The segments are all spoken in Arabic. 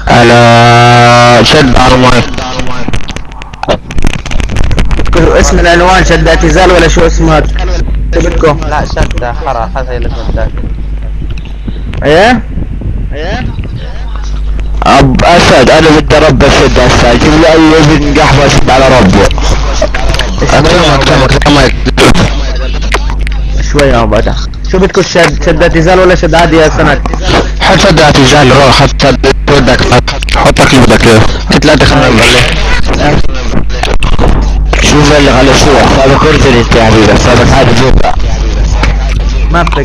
على شد على المايك. كل اسم العنوان شد اعتزال ولا شو اسمها؟ بدكم؟ لا شد حرا هذا هي الاسم الثاني. ايه؟ اب اسد انا بدي رب اسد هسه جيب لي اي ابن قحوه اسد على ربه. اكرمك شوي يا بعد. شو بدكم شد اعتزال ولا شد عادي يا سند؟ حط شد اعتزال روح حط ودك حطك اللي بدك اياه. ثلاثة خلينا نبلش. شوف اللي على شو حسابك ارجل انت يا حبيبي حسابك عادي بوقع. ما بقى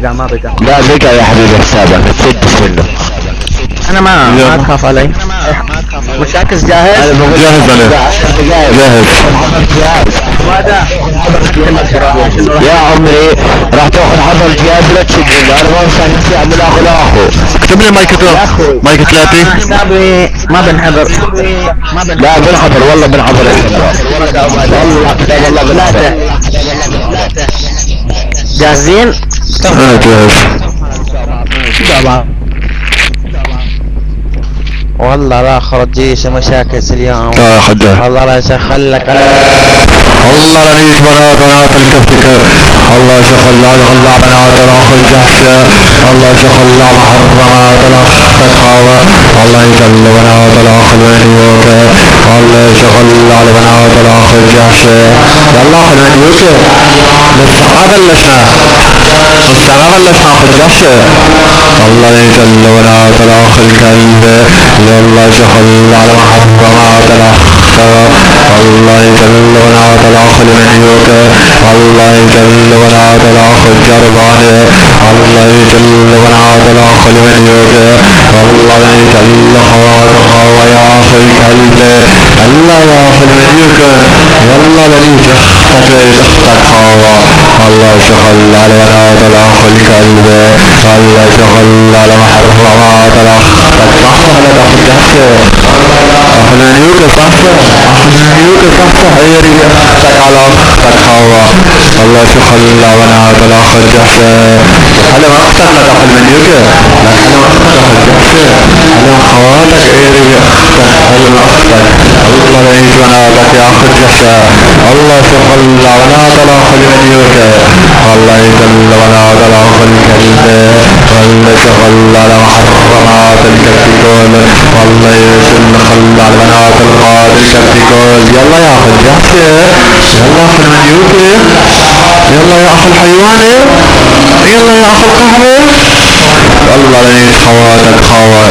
لا بقى يا حبيبي حسابك تسدش منه. انا ما تخاف علي. مشاكس جاهز؟ انا بقول جاهز يا عمري راح تاخذ حظر الجهاز لا تشد منه. انا ما مشان نفسي اعمل اخو اكتب لي مايك 3 حسابي ما بنحضر. لا بنحضر والله بنحضر والله بنحضر. جاهزين؟ انا جاهز. والله لا خرجيش مشاكس اليوم. والله لا يشغل لك. الله لا نيجي بنات الكفتك. الله يشغل الله بنات الاخ الجحشة. الله يشغل محرمات الاخ تخاوى. الله يجل بنات الاخ المنيوك. الله يشغل بنات الاخ الجحشة. يلا اخ المنيوك لسه ما بلشنا اخ الجحشة. الله يجل بنات الاخ الكلب. يلا يشغل على محرمات الاخ. الله يجل بنات الاخ المنيوك. الله يجل بنات الاخ الجرباني. الله يجل بنات الاخ المنيوك. الله يجل خواتها يا اخ الكلب. الله يا اخ المنيوك. يلا لنيج اختك خاوة. الله يشغل على بنات الاخ الكلب. الله يشغل على محرمات الاخ صحصح لك اخ الجحشة. اخ المنيوك صحصح. عيري اختك على اختك خاوة. الله يشغل بنات الاخ الجحشة. حلم اختك لك اخ المنيوك. لك حلم اختك اخ الجحشة. حلم خواتك عيري اختك حلم اختك. الله يعيش بناتك يا اخ الجحشة. الله يشغل بنات الاخ المنيوك. الله يجل بنات الاخ الكلب. الله يشغل على محرمات الكتكول. الله يشغل على بنات القاد الكتكول. يلا يا اخ الجحشة. يلا اخ المنيوك. يلا يا اخ الحيواني. يلا يا اخ القهوة. الله يعيش خواتك خاوة.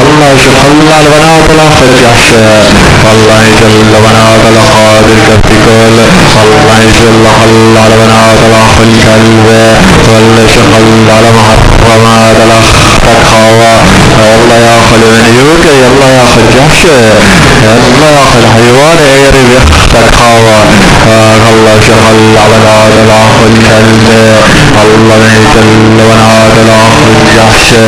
الله يشغل على بنات الاخ الجحشة. الله يجل بنات القاد الكتكول. الله يجل على بنات الاخ الكلب. والله يشغل على محرمات الاخ تخاوة. يلا يا اخ المنيوك. يلا يا اخ الجحشة. يلا يا اخ الحيوان عيري باختك خاوة. الله يشغل على بنات الاخ الكلب. الله يجل بنات الاخ الجحشة.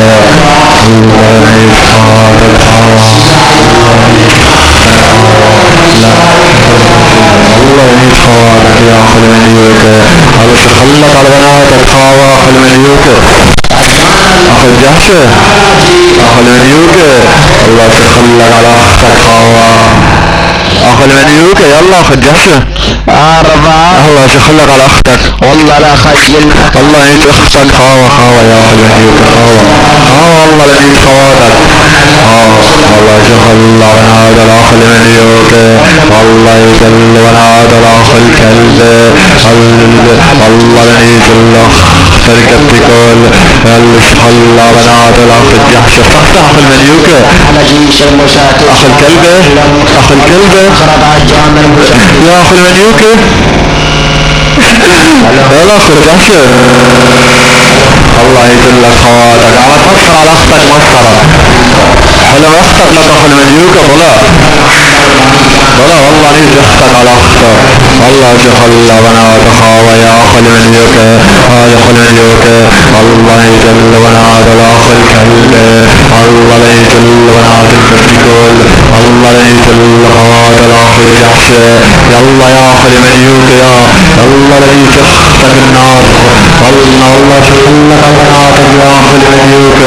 الله يشغل الخاوة. الله يعيش خواتك يا اخ المنيوك. الله يشغلك على بناتك خاوة اخ المنيوك. اخ الجحشة. اخ المنيوك. الله يشغلك على اختك خاوة اخ المنيوك. يلا اخ الجحشة. الله يشغلك على اختك. والله لا خجل. الله يعيش اختك خاوة يا اخ المنيوك خاوة. والله لا يعيش خواتك. الله يشغل بنات الاخ المنيوك. الله يجل بنات الاخ الكلب. الله لا يجل اخت الكتكول. يشغل بنات الاخ الجحشة. صح اخ المنيوك. اخ الكلب. اخ الكلب يا اخ المنيوك. يلا اخ الجحشة. الله يجلك خواتك. على تفكر على اختك مسخرة. حلم اختك لك اخ المنيوك. بلا والله نيجي اختك على اختك. الله يشغل بنات خاوة يا اخ المنيوك. هذا اخ المنيوك. الله يجل بنات الاخ الكلب. الله يجل بنات الكتكول. الله يجل خوات الاخ الجحشة. يلا يا اخ المنيوك. يلا ليش اختك النار. الله يشغل بناتك يا اخ المنيوك.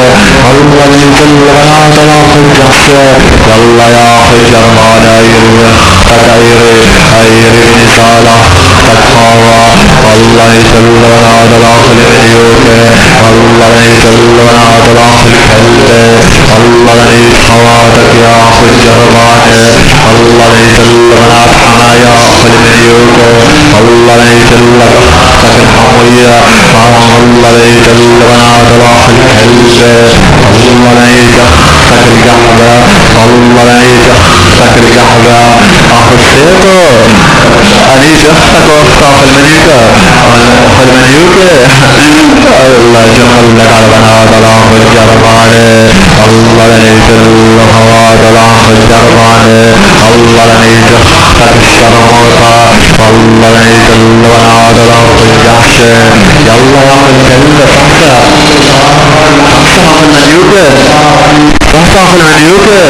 الله يجل بنات الاخ الجحشة. يلا يا اخي الجرمان ايري اختك ايري نسالة اختك خاوة والله يسلون هذا الاخ المليوك والله يسلون هذا الاخ الكلب والله ليس خواتك يا اخي الجرمان والله يسلون اصحنا يا اخي المليوك والله يسلون اختك الحموية والله يسلون هذا الاخ الكلب والله ليس اختك القحبة والله ليس اختك القحبة اخو السيطو انيس اختك واخت اخو المليكة اخو المليوكة الله يخلك على بنات الاخ الجرمان الله ليس الخوات الاخ الجرمان الله ليس اختك الشرموطة والله ليس البنات الاخ الجحشة يلا يا اخو الكلب صحصح صحصح المليوكة صحصح المليوكة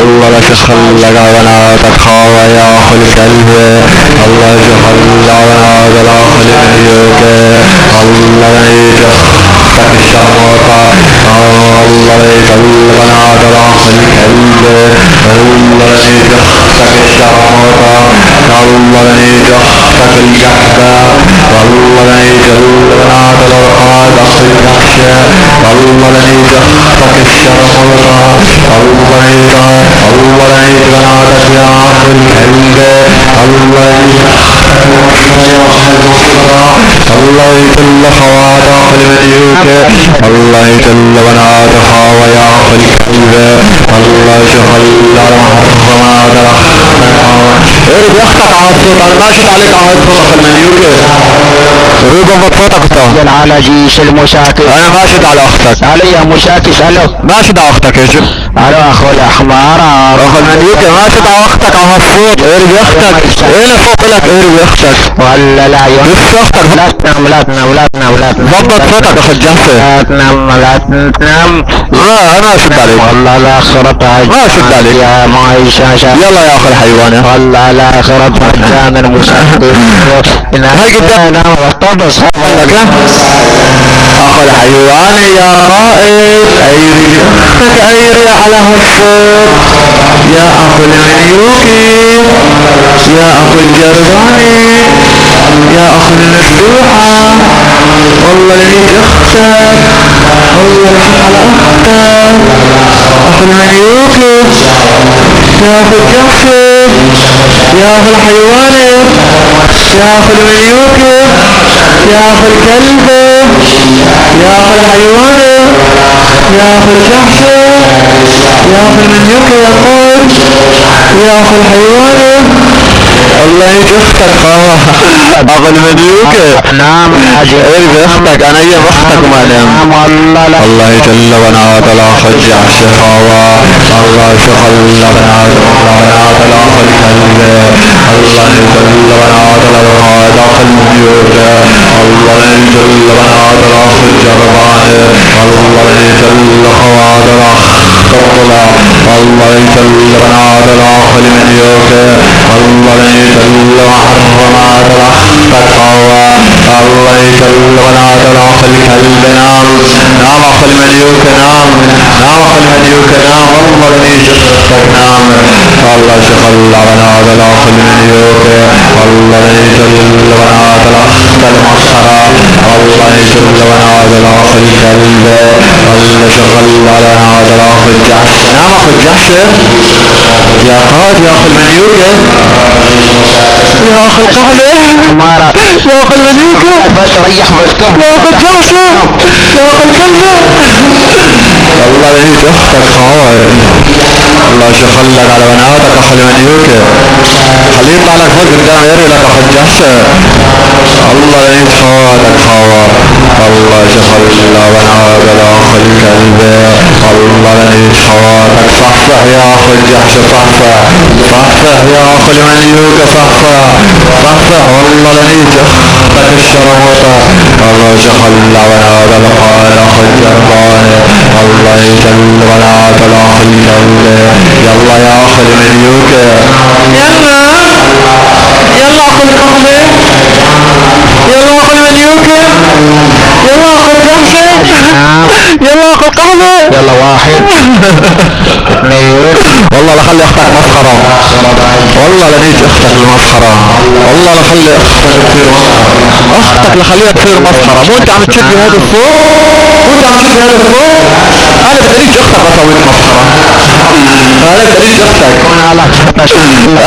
الله لا تخلق على بناتك خاوة يا اخو الكلب الله يخلق على بنات الاخ المليوكة الله ليس اختك الشرموطة الله ليس البنات الاخ الكلب الله ليس اختك الشرموطة الله ليس اختك الجحبة والله ليس البنات الارقاد اخ الجحشة والله ليس اختك الشرموطة الله ليس بناتك يا اخ الكلب الله ليس اختك يا اخ المصطفى الله يسل خوات اخ المليوك الله يسل بنات خاوة يا اخ الكلب الله يشغل على محرمات الاخ ارد اختك عاطفة انا ما شفت عليك عاطفة اخ المليوك روبا بطوطك سجل على جيش المشاكس انا ما شفت على اختك الو يا مشاكس الو ما شفت على اختك يا شوف الو اخو الاحمر اخ المليوك ما شفت على اختك على الصوت ارد اختك ايه فوق لك ارد اختك ولا لا بس اختك لا تنام لا تنام لا تنام لا تنام ضبط صوتك اخ الجحفة لا تنام لا تنام انا اشد عليك والله الاخرة ما اشد عليك يا معيشة يلا يا اخي الحيوان والله الاخرة كان المشاكس هاي قدام طبس لك اخو الحيوان يا رائد ايري اختك ايري على هالصوت يا اخو المليوكي يا اخو الجرباني يا اخو المفتوحة والله ليك اختك والله ليك على اختك اخو المليوكي يا اخو الجحشة يا اخو الحيواني يا اخو المليوكي يا اخو الكلب يا اخو الحيواني يا اخو الجحشة يا اخو المليوكي يا قول يا اخو الحيواني الله يجفتك خاوة اخو المليوكي نعم ارد اختك انا ايام اختك ما نام الله يجل بنات الاخ الجحشة خاوة الله يشغل بنات الاخ الكلب الله يجل بنات الارقاد اخ المليوكي الله يجل بنات الاخ الجربان الله يجل خوات الاخ الطلع الله يجل بنات الاخ المليوكي الله يجل محرمات الاخ الخاوة الله يجل بنات الاخ الكلب نام نام اخ المليوك نام نام اخ المليوك نام والله يجل نام الله يشغل بنات الاخ المليوك الله يجل بنات الاخ المسخرة الله يجل بنات الاخ الكلب الله يشغل بنات الاخ الجحش نام اخ الجحش يا قاد يا اخ المليوك يا اخ القهوة يا اخ المليوك ريح مفتوح يا اخ الجحش يا اخ الكلب الله يعيد اختك خاوة الله يشغلك على بناتك اخ المليوك خليه يطلع لك فوق قدام يري لك اخ الجحشة الله يعيد خواتك خاوة الله يشغل بنات الاخ الكلب الله يعيد خواتك صحصح يا اخ الجحشة صحصح صحصح يا اخ المليوك صحصح صحصح والله يعيد اختك الشرموطة الله يشغل بنات الاخ الجربان الله يجل بنات الاخ الكلب يلا يا اخ المليوك يلا يلا اخ القهوة يلا اخ المليوك يلا اخ الجحشة يلا اخو القهوة. يلا 1 2. والله لا خلي اختك مسخرة، والله لا نيجي اختك المسخرة، والله لا خلي اختك تصير مسخرة، اختك لخليها تصير مسخرة. مو انت عم تشدي هذا الفوق، مو انت عم تشدي هذا الفوق. انا بدليش اختك اسويك مسخرة، انا بدليش اختك،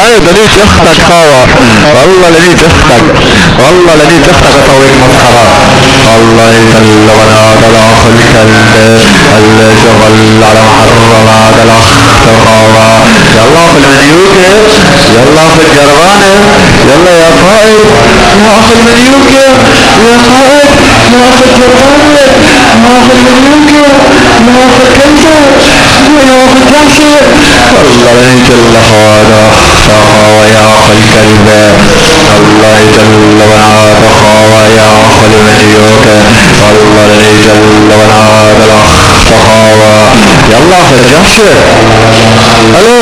انا بدليش اختك خاوة، والله لنيت اختك، والله لنيت اختك اسويك مسخرة. الله يجل بنات الاخ الكلب اللي شغل على محرمات الاخ خاوة. يلا في المنيوكة، يلا في الجربانة، يلا يا قائد يا اخ المنيوكة، يا قائد يا اخ الجربانة، يا اخ المنيوكة، يا اخ الكلبة، يا اخ الجحشة. الله يجل خوانا خاوة يا اخ الكلبة، الله يجل بنات خاوة يا اخ المنيوكة، الله يجل بنات الاخ خاوة. يلا اخ الجحشة. الو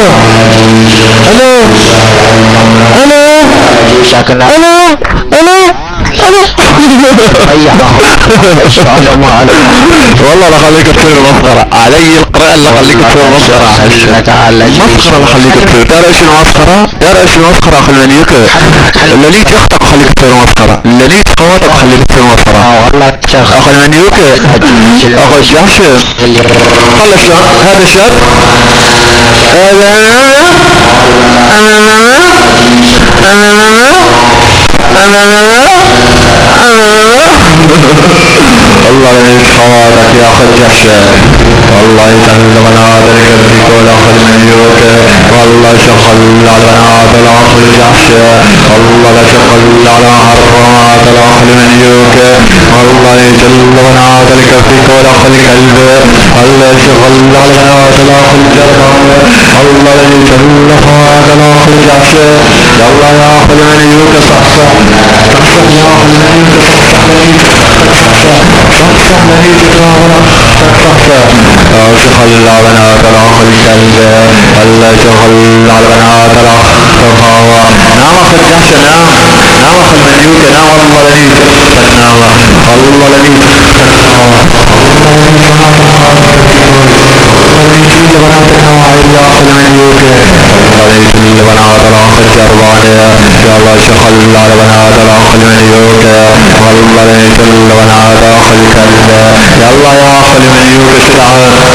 الو الو شاكنا الو الو والله لا خليك تصير مسخرة علي القراءة، لا خليك تصير مسخرة، مسخرة لا خليك تصير. تعرف ايش المسخرة؟ تعرف ايش المسخرة اخي المنيوكة؟ اللي ليك اختك خليك تصير مسخرة، اللي ليك خواتك خليك تصير مسخرة. والله اخي المنيوكة، اخي الجحشة، طلع شلون هذا الشاب والله يجل خواتك يا اخي الجحشة، والله يجل بناتك يكفيك ولا اخ المنيوكة، والله شغل على بنات الاخ الجحشة، والله لا شغل على محرمات الاخ المنيوكة، والله يجل بناتك يكفيك ولا اخ الكلب، والله شغل على بنات الاخ الجربانة، والله يجل خوات الاخ الجحشة. يلا يا اخ المنيوكة صحصح صحصح يا اخ المنيوكة، صحصح لهيك شغل على بنات الاخ الكلب، الله شغل على بنات الاخ الخاوة. نام اخ الجحشة، نام نام اخ المنيوكة، نام والله لنيت اختك، نام والله لنيت اختك خاوة، والله يجل بنات النواعي يا اخ المنيوكة، والله يجل بنات الاخ الجربانة، يا الله شغل على بنات الاخ المنيوكة، والله يجل بنات الاخ الكلب. يلا يا اخ المنيوكة شتعال، يلا يلا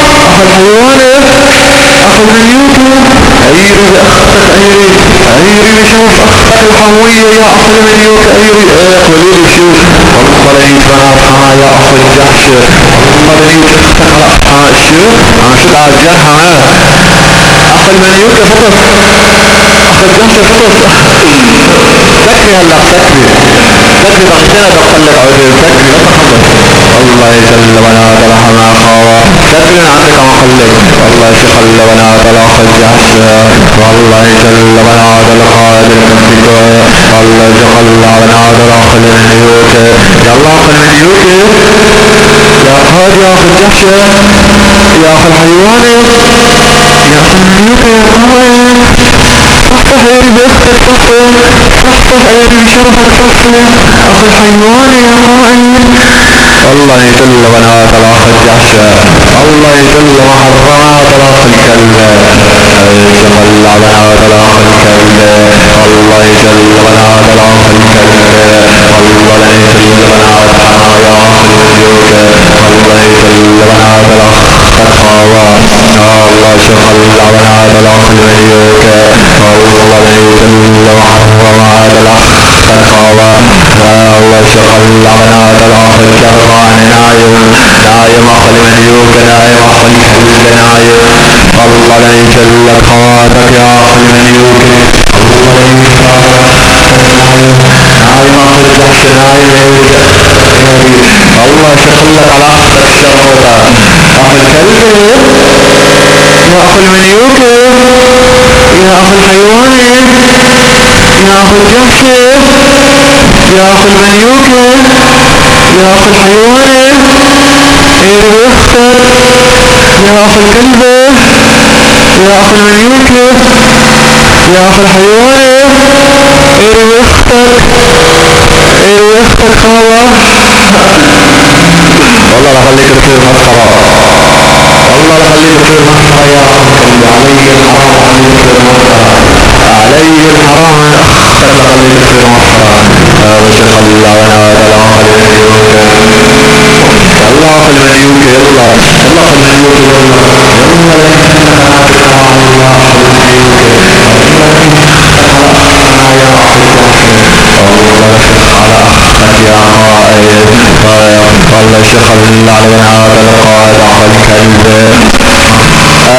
اخ الحيوانة، اخ المنيوكة، عيري لاختك، عيري عيري لشوف اختك القوية يا اخ المنيوكة، عيري قولي لي شوف. والله لنيت بناتها يا اخ الجحشة، والله لنيت اختك على اختها. شوف عم شد على الجرحى اخ المنيوكة، فطس اخ الجحشة، فطس سكري هلا سكري سكري ضغطنا دخلك عذر، سكري لا تخلص. والله يجل بنات الحما خاوة، سكري من عندك ما خليك، والله شغل بنات الاخ الجحشة، والله يجل بنات القائد الكفيكو، والله شغل بنات الاخ المنيوكة. يلا اخ المنيوكة يا قائد يا اخ الجحشة، يا اخ الحيوانة، يا اخ المنيوكة، يا قائد صحصح عيري باختك، صحصح صحصح عيري بشرفك، صحصح اخ الحيوان يا قائد. الله يجل بنات الاخ الجحشة، الله يجل محرمات الاخ الكلب، شغل على بنات الاخ الكلب، الله يجل بنات الاخ الكلب، والله لا يجل بناتها يا اخ المنيوكة، والله يجل بنات الاخ الخاوة، الله شغل على بنات الاخ المنيوكة، والله لا يجل محرمات الاخ الخاوة، الله شغل على بنات الاخ الجربان. نايم نايم اخ المنيوكة، نايم اخ الكلب، نايم. والله لا يجل خواتك يا اخ المنيوكة، والله لا يجل نايم نايم اخ الجحشة، نايم الله شغلك على اختك الشغلة اخ الكلب، يا اخ المنيوكة، يا اخ الحيوانة، يا اخ الجحشة، يا اخ المنيوكة، يا اخ الحيوانة، عيري اختك، يا اخ الكلبة، يا اخ المنيوكة، يا اخ الحيوانة، عيري اختك، عيري اختك خاوة، شخل على بنات القائد أخ الكلب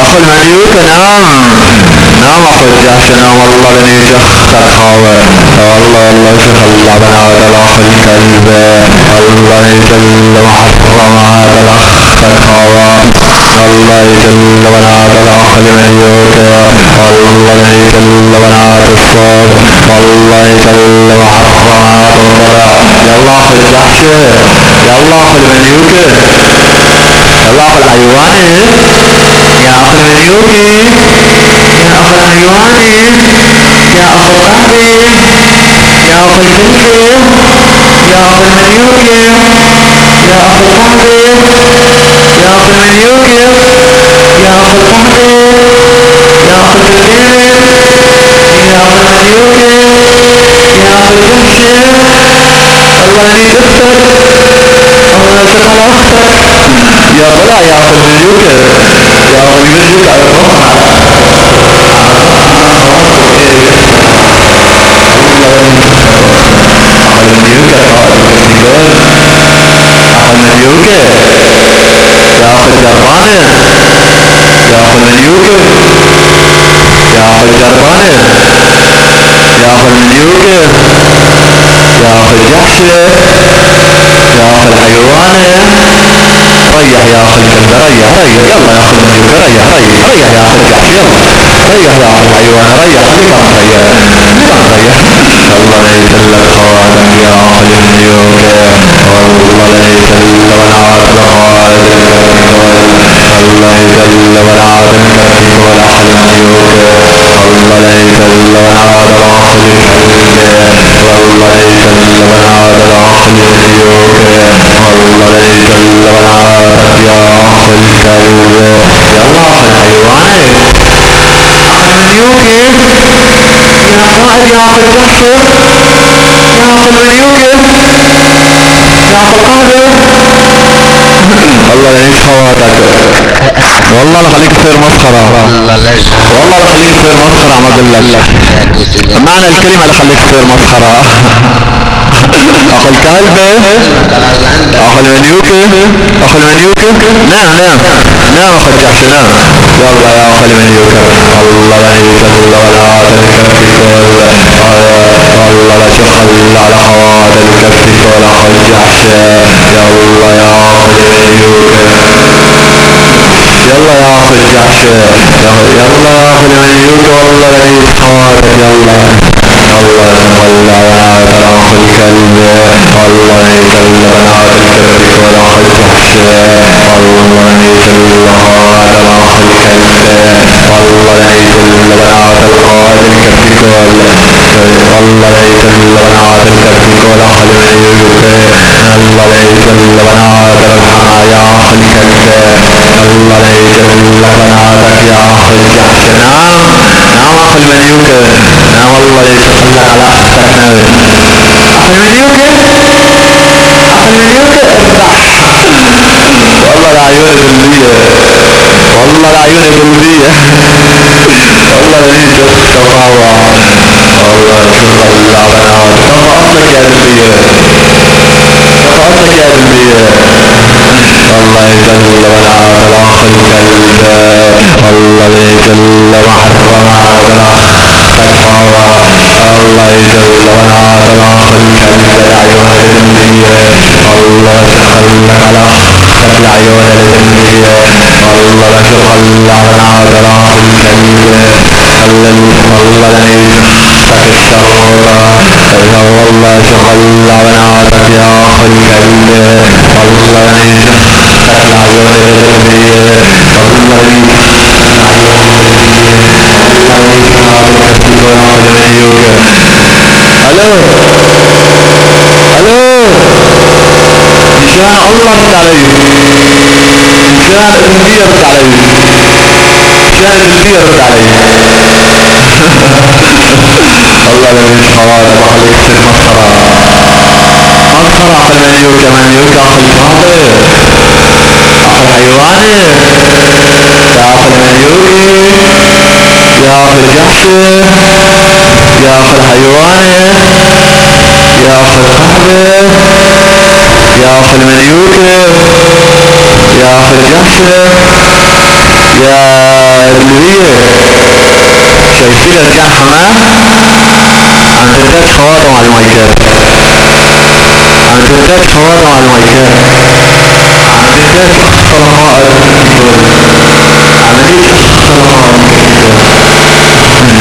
أخ المليوك نام نام أخ الجحش نام والله لني شخت خاوة والله شخل على بنات الأخ الكلب والله يجل محرم هذا الأخ خاوة والله يجل بنات الأخ المليوك والله يجل بنات الصوت والله يجل محرمات الضرع يلا أخ الجحش يلا أخ المليوك يلا أخ الحيوان يا أخ المليوك يا أخ الحيوان يا أخ القهوة يا أخ الكلب يا أخ المليوك يا أخ القهوة يا أخ المليوك يا أخ القهوة يا أخ الكلب يا أخ المليوك يا أخ الجحش الله لي شفتك الله شغل أختك يا بلا يا أخ المليوك يا أخ المليوك على الرمح أخ المليوك أخ المليوك يا أخ الجربانة يا أخ المليوك يا أخ الجربانة يا أخ المليوك يا أخ الجحش يا أخ الحيوانة ريح يا أخ الكلب ريح يلا يا أخ المليوك ريح يا أخ الجحش يلا ريح يا أخ الحيوان ريح لقم ريح الله لا يجل الخواتم يا أخ المليوك والله لا يجل بنات الخواتم الله يجل بنات الكلب والأخ المليوك الله لا يجل بنات الأخ الكلب والله لا يجل بنات الأخ المليوك والله لا يجل بناتك يا أخ الكلب يلا أخ الحيوان أخ المليوك يا قائد يا أخ الجحش يا أخ المليوك يا أخ القهوة الله يعيش خواتك والله لا خليك تصير مسخرة والله لا خليك تصير مسخرة ما اقول لك معنى الكلمة لا خليك تصير مسخرة أخ الكلب أخ المليوك أخ المليوك نام أخ الجحش نام يلا يا أخ المليوك الله لا يجل ولا تنكفك والله لا شخل على خوات الكفك ولا أخ الجحش يلا يا أخ المليوك يلا يا أخ الجحش يلا يا أخ المليوك والله لا يتخواتك يلا الله شغل بنات الأخ الكلب الله يجل بنات الكلب والأخ الجحش الله يجل خوات الأخ الكلب الله يجل بنات القائد الكلب الله يجل بنات الكلب والأخ المليوك الله يجل بنات يا أخ الكلب الله يجل بناتك يا أخ الجحش نام أخ المليوك نام الله يشغل على أختك أخ المليوك والله العيون قلبية والله العيون قلبية والله لني شفت خاوة والله شغل على بناتك كفى أصلك يا قلبية كفى أصلك يا قلبية الله يجل بنات الأخ الكلب الله يجل محرمات الأخ الخاوة الله يجل بنات الأخ الكلب العيون القلبية الله شغل على أختك العيون القلبية الله شغل على بنات الأخ الكلب الله لا يشختك الشرورة والله شغل على بناتك يا أخ الكلب الله لا يشختك العيون القلبية الله يشختك العيون القلبية الله يشختك الأخ المليوك ألو إن شاء الله رد علي إن شاء القلبية رد علي إن شاء القلبية رد علي الله لا يشختك خواتك وخليك تصير مسخرة أخ المليوك أخ الباطل أخ الحيوان يا أخ المليوك يا أخ الجحش يا أخ الحيوان يا أخ القهوة يا أخ المليوك يا البير شايفين ارجع حمام عن ترداد حواره مع المايكات عن ترداد حواره مع المايكات عن ترداد اختراقات عملية اختراقات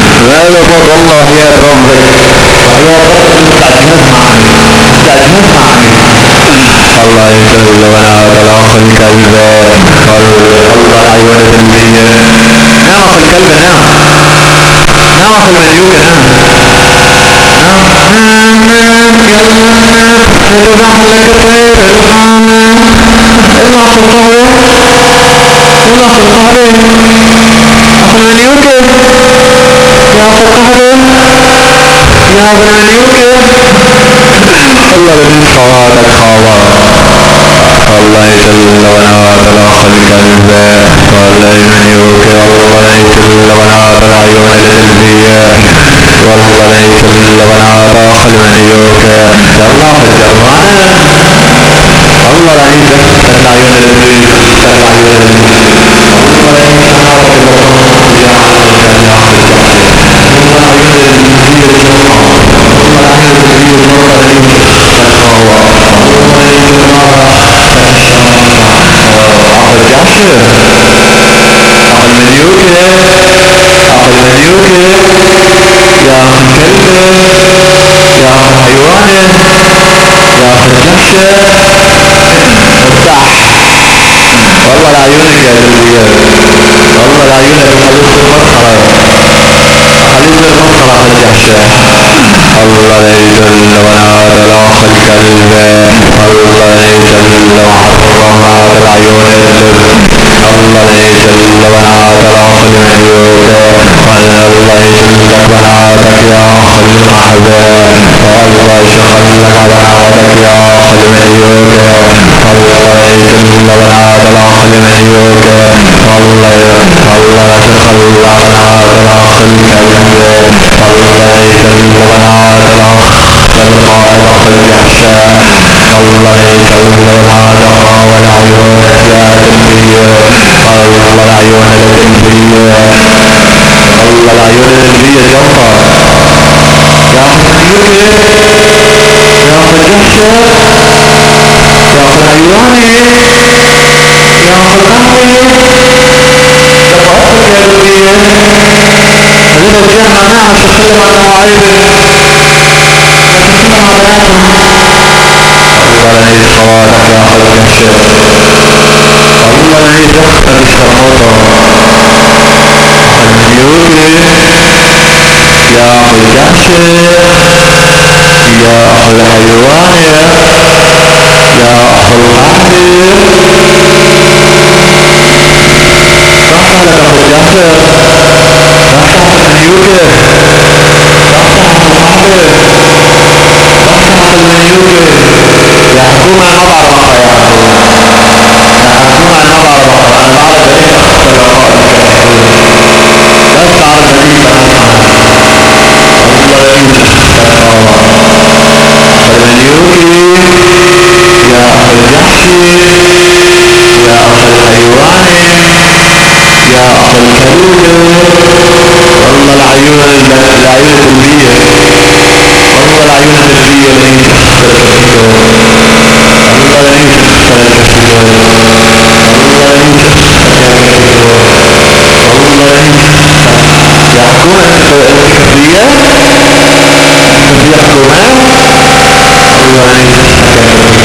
هذا فضل الله يا رب وحياة رب استعجلت معي الله يجل ونعاد الأخ الكلب الله العيون الدنبية نعم أخ الكلب نعم نعم أخ المليون نعم اطلع في القهوة اطلع في القهوة أخ المليون يا أخ القهوة يا ابن المليون الله الذي صواتك خاوة الله يجل ونعاد الأخ الكلب والله يمنيوك والله يجل ونعاد العيون القلبية والله يجل ونعاد الأخ المنيوك يا الله الجرانة الله لا يجل العيون القلبية العيون القلبية الله يجل البطن يا أخ الكلب الله العيون القلبية الله العيون القلبية أخ المليوك أخ المليوك يا أخ الكلب يا أخ الحيوان يا أخ الجحشة ارتاح والله لعيونك يا قلبي والله لعيونك خليل المسخرة خليل المسخرة أخ الجحشة الله يجل ونعاد الأخ الكلب الله يجل وحرم على العيون الله يجل ونعاد الأخ المليوك الله يجل ونعادك يا أخ المحبة والله يجل ونعادك يا أخ المليوك الله يجل ونعاد الأخ المليوك الله لا تخلى ونعاد الأخ الكلب الله يجل ونعاد الأخ القائد الجحشة الله يجل ونعاد والعيون يا قلبي الله العيون القلبية الله العيون القلبية جنبها يا أخ المليوك يا أخ الجحشة يا أخ الحيواني يا أخ القهوي تفضلك يا قلبي هذين الرجال معناها تتكلم عن مواعيدك تتكلم عن الله لا يصوارك يا أخ الجحشة الله لا يدخل الشرموطة أخ المليوك يا أخ الجحشة يا أخ الحيوان يا أخ القهوي صح لك أخ الجحشة صح أخ المليوك صح أخ القهوي صح أخ المليوك يا حكومة أنا بعرف يا حكومة أنا بعرف أنا بعرف بديك اختراقاتك يا حكومة بس بعرف بديك الله يجيك أخ المليوكي يا أخ الجحشي يا أخ الحيواني يا أخ الكلب والله العيون القلبية والله العيون القلبية لا يتخطر كفتو والله لا يتخطر كفتو والله لا يتخطر كفتو والله لا يتخطر يا حكومة انت كفرية حكومة والله لا يتخطر كفتو والله لا يتخطر كفتو أخ المليوك يا أخ الجرباني يا أخ المليوك صحتك يا أخ الجحشة أخ الحيواني يا أخ المليوك يا أخ الجحشة يا أخ الكلباني يا أخ الكلب يا قائد يا أخ الجحشة يا أخ الحيوان صحتك يا أخ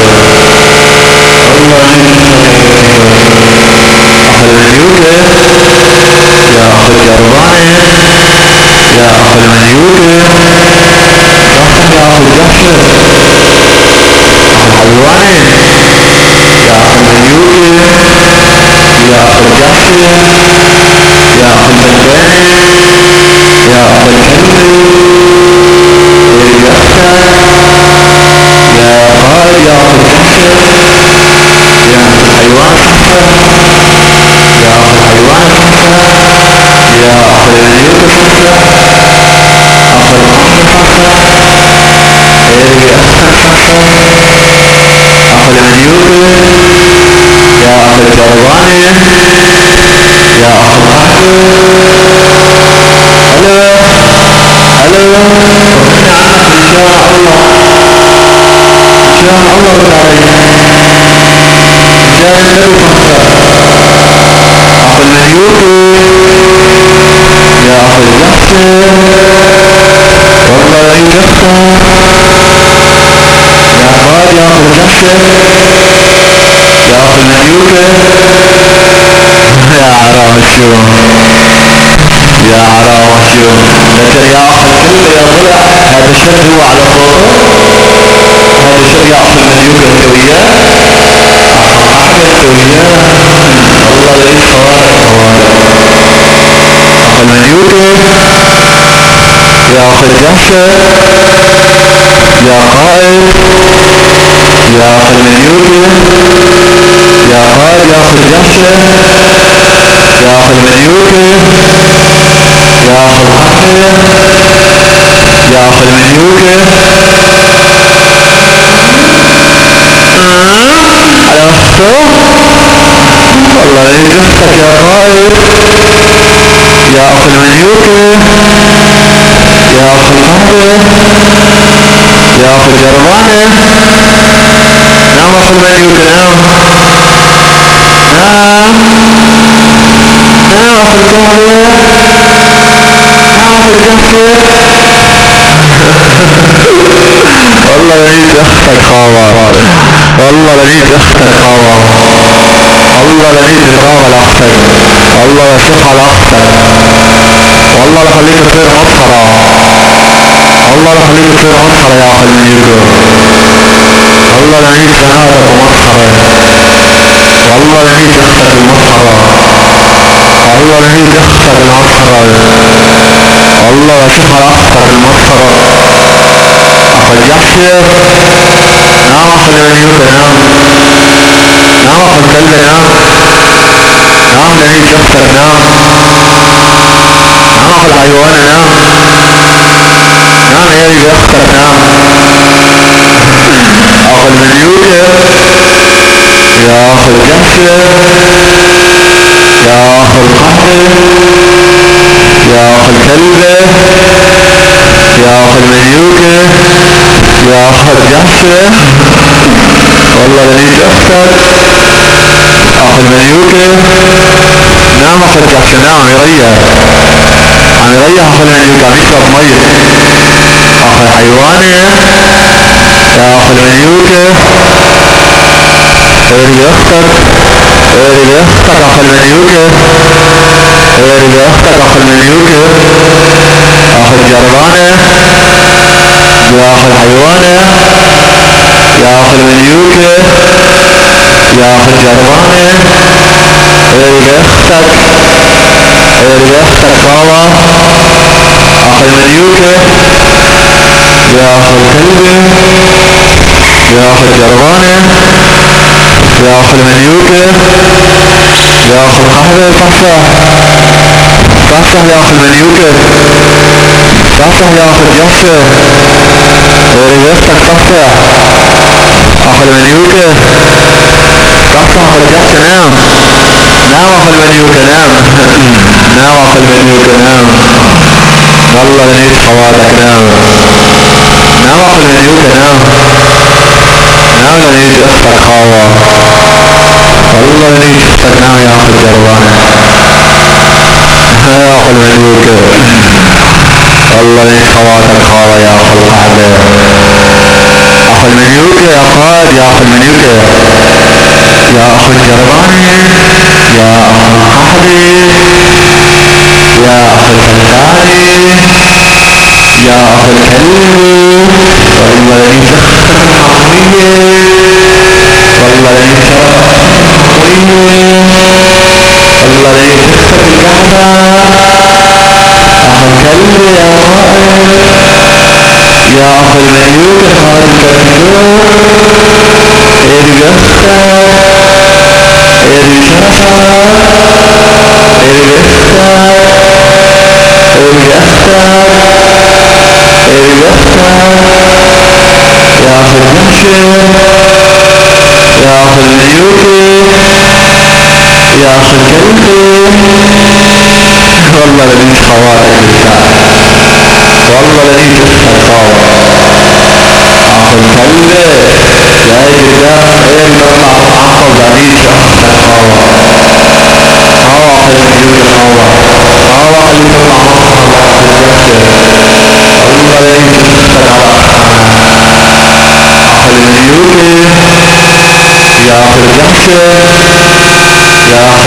الحيوان صحتك يا أخ المليوك صحتك أخ القهوة صحتك يا أختك صحتك أخ المليوك يا أخ الجرباني يا اخي المنيوكة يا حرام شو يا حرام شو لكن يا اخي الكلمة يا ضلع هذا الشد هو على صوته هذا الشد يا اخي المنيوكة انت وياه احمد انت وياه الله يعيش خوارك اخي المنيوكة يا اخي الجحشة يا قائد يا اخي المنيوكة يا قائد يا اخي الجحشة يا اخي المنيوكة يا اخي القحطة يا اخي المنيوكة على اخته والله ليك اختك يا قائد يا اخي المنيوكة يا اخي القحطة يا اخي الجربانة نعم اخي المنيوكة نعم نعم اخي القحطة نعم اخي الجحشة والله لنيت اختك خاوة والله لنيت اختك خاوة والله لنيت رقابة لاختك والله لشوف على اختك والله لخليك تصير مسخرة والله لخليك تصير مسخرة يا اخي المنيوكة والله لنيت بناتك ومسخرة والله لنيت اختك المسخرة والله لنيت اختك المسخرة والله لشوف على اختك المسخرة اخي الجحشة نعم اخي المنيوكة نعم نعم اخي الكلبة نعم نعم لنيت اختك نعم نعم اخي الحيوانة نعم نعم يلي باختك نعم اخي المنيوكة يا اخي الجحشة يا اخي القحطة يا اخي الكلبة يا اخي المنيوكة يا اخي الجحشة والله لنيت اختك اخي المنيوكة نعم اخي الجحشة نعم عم يريح عم يريح اخي المنيوكة عم يشرب مية اخي الحيوانة يا اخي المنيوكة ارجع اختك ارجع اختك اخي المنيوكة ارجع اختك اخي المنيوكة اخي الجربانة يا اخي الحيوانة يا اخي المنيوكة يا اخي الجربانة ارجع اختك ارجع اختك خاوة اخي المنيوكة يا اخي الكلبة يا اخي الجربانة يا اخي المنيوكة يا اخي القحبة صحصح صحصح يا اخي المنيوكة صحصح يا اخي الجحشة ارجع اختك صحصح اخي المنيوكة صحصح اخي الجحشة نعم نعم اخي المنيوكة نعم نعم اخي المنيوكة نعم والله لنيت خواتك نعم نعم اخي المنيوكة نعم نعم لنيت اختك خاوة والله لنيت اختك نعم يا اخي الجربانة يا اخي المنيوكة والله لنيت خواتك خاوة يا اخي القحبة اخي المنيوكة يا قائد يا اخي المنيوكة يا اخي الجربانة يا اخي القحبة يا اخي الفلاني يا اخي الكلب والله لنيت اختك الحقيقية والله لنيت شرفك الحقيقية والله لنيت اختك القحبة اخي الكلب يا قائد يا اخي المنيوكة قائد الكلب ارجع اختك ارجع شرفك ارجع اختك ارجع اختك ارجع اختك يا اخي الجحشة يا اخي المنيوكة يا اخي الكلبة والله لنيت خواتك بالله والله لنيت اختك خاوة اخي الكلبة يا اجري اطلع متعقب بعديش اختك خاوة خاوة اخي المنيوكة خاوة خاوة خليك تطلع مصر الله اخي الجحشة والله لنيت اختك على اخي المنيوكة يا أخي الكلب يا أخي الحيوان والله العيون بتوقف والله العيون بتوقف والله العيون تفتح يدها والله العيون بناتك يا أخي المليوكي أخي المليوكي يا أخي الحاجي يا أخي الجرباني والله خليك تسوي مسخرة والله اسويك مسخرة لسه اختك ما شافتي يا اخي المليوكي ما شافتي ايه اختك ما شافتي والله ليك صوتك يا اخي الجرباني يا اخي المليوكي الله يشغل لك قناتك يا اخي المليوكي يلا يا فهد يا اخي الجحشة يلا يا اخي المليوكي اختك حاجة نام حاجة نام اخي الجحشة حاجة نام اخي الكلبة حاجة نام اخي المليوكة حاجة نام اخي المليوكة اختك حاجة نام حاجة نام اخي الكلبة اخي الكلبة يا اخي الجربانة يا اخي المليوكة يا اخي الكلبة والله العيون بتواقف والله العيون بتواقف خليك اختك يا خالد يا اخي الجرباني يا اخي المليوكة يا اخي الحمد يا اخي المليوكة يا اخي الكلبة يا اخي الحيواني والله يا تتوقف خليك تسوي الاختك والله خليك تتمسخر الاخ محمد والله يليك خواتك يا اخي الجحشة يا اخي المليوكة يا اخي الحمد يا اخي المليوكة ريختك على الشدة ريختك نام نام اخي المليوكة نام نام هيري وشرفك نام نام اخي الحمد نام نام والله خليك تسوي مسخرة اخي الكلبة يا خائف يا اخي الجرباني يا اخي المليوكي يا اخي المليوكي ايري وختك ايري وشرفك ايري واختك يا اخي القهوة يا اخي الحيواني يا اخي المليوكي يا اخي الكلبة يا اخي القهوة يا اخي الجرباني ايري واختك يا اخي الكلبة نام اخي الجحشة نام اخي المليوكة نام والله ليك صوارك وخليك تسوي مسخرة ايش بدك يا عمو ايش بدك ايش بدك يا عمو اخي الكلبة يا اخي المليوكة يا اخي الجحشة شو بدك يا حكومة شو بدك بقول لك شو والله ليك اختك يا خايف يا اخي الجربانة والله العيون العيون الوجدية جنبه والله ليك اختك خائف والله ليك اختك خائف انزل مين انزل انزل انا انزل انا انزل قصدك الله لا تخلف على اختك يا خايف والله العيون المغلبية والله العيون المغلبية والله العيون المغلبية شو ما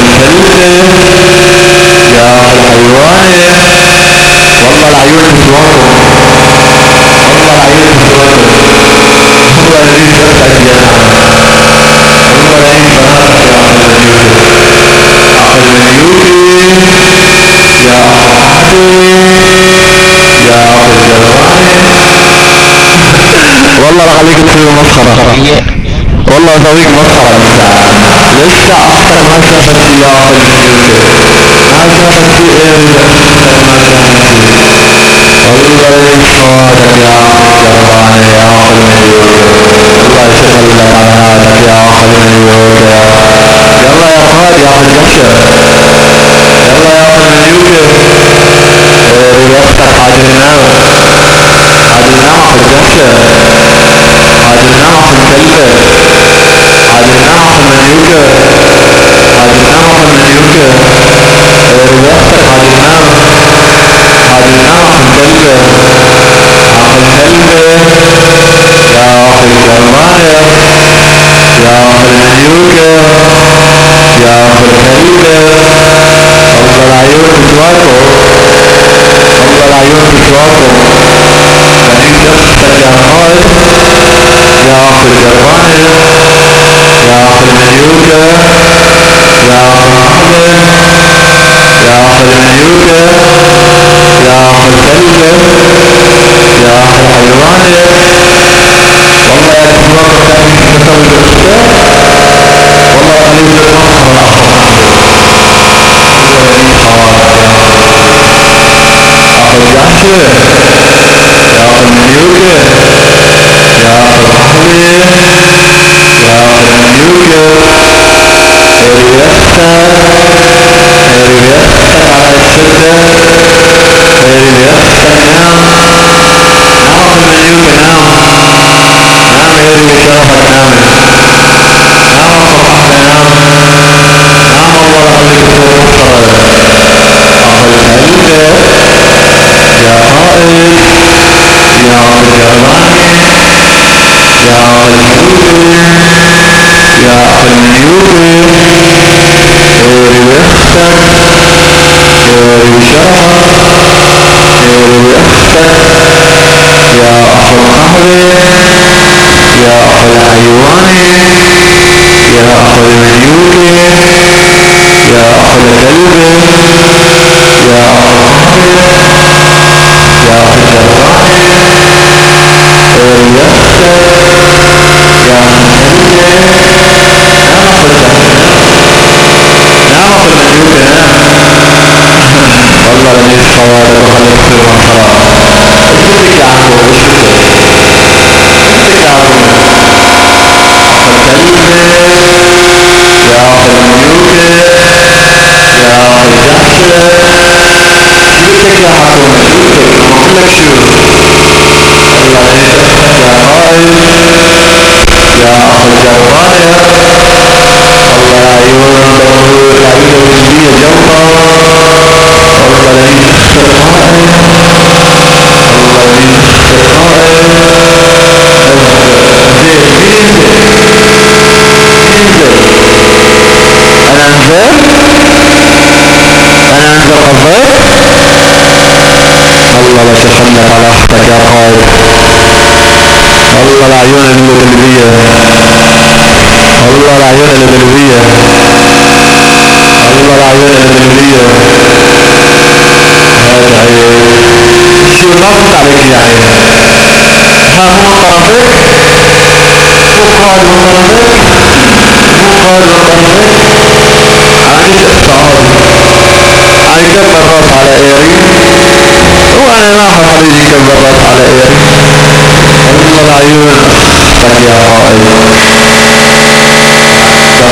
فهمت عليك يا عين ها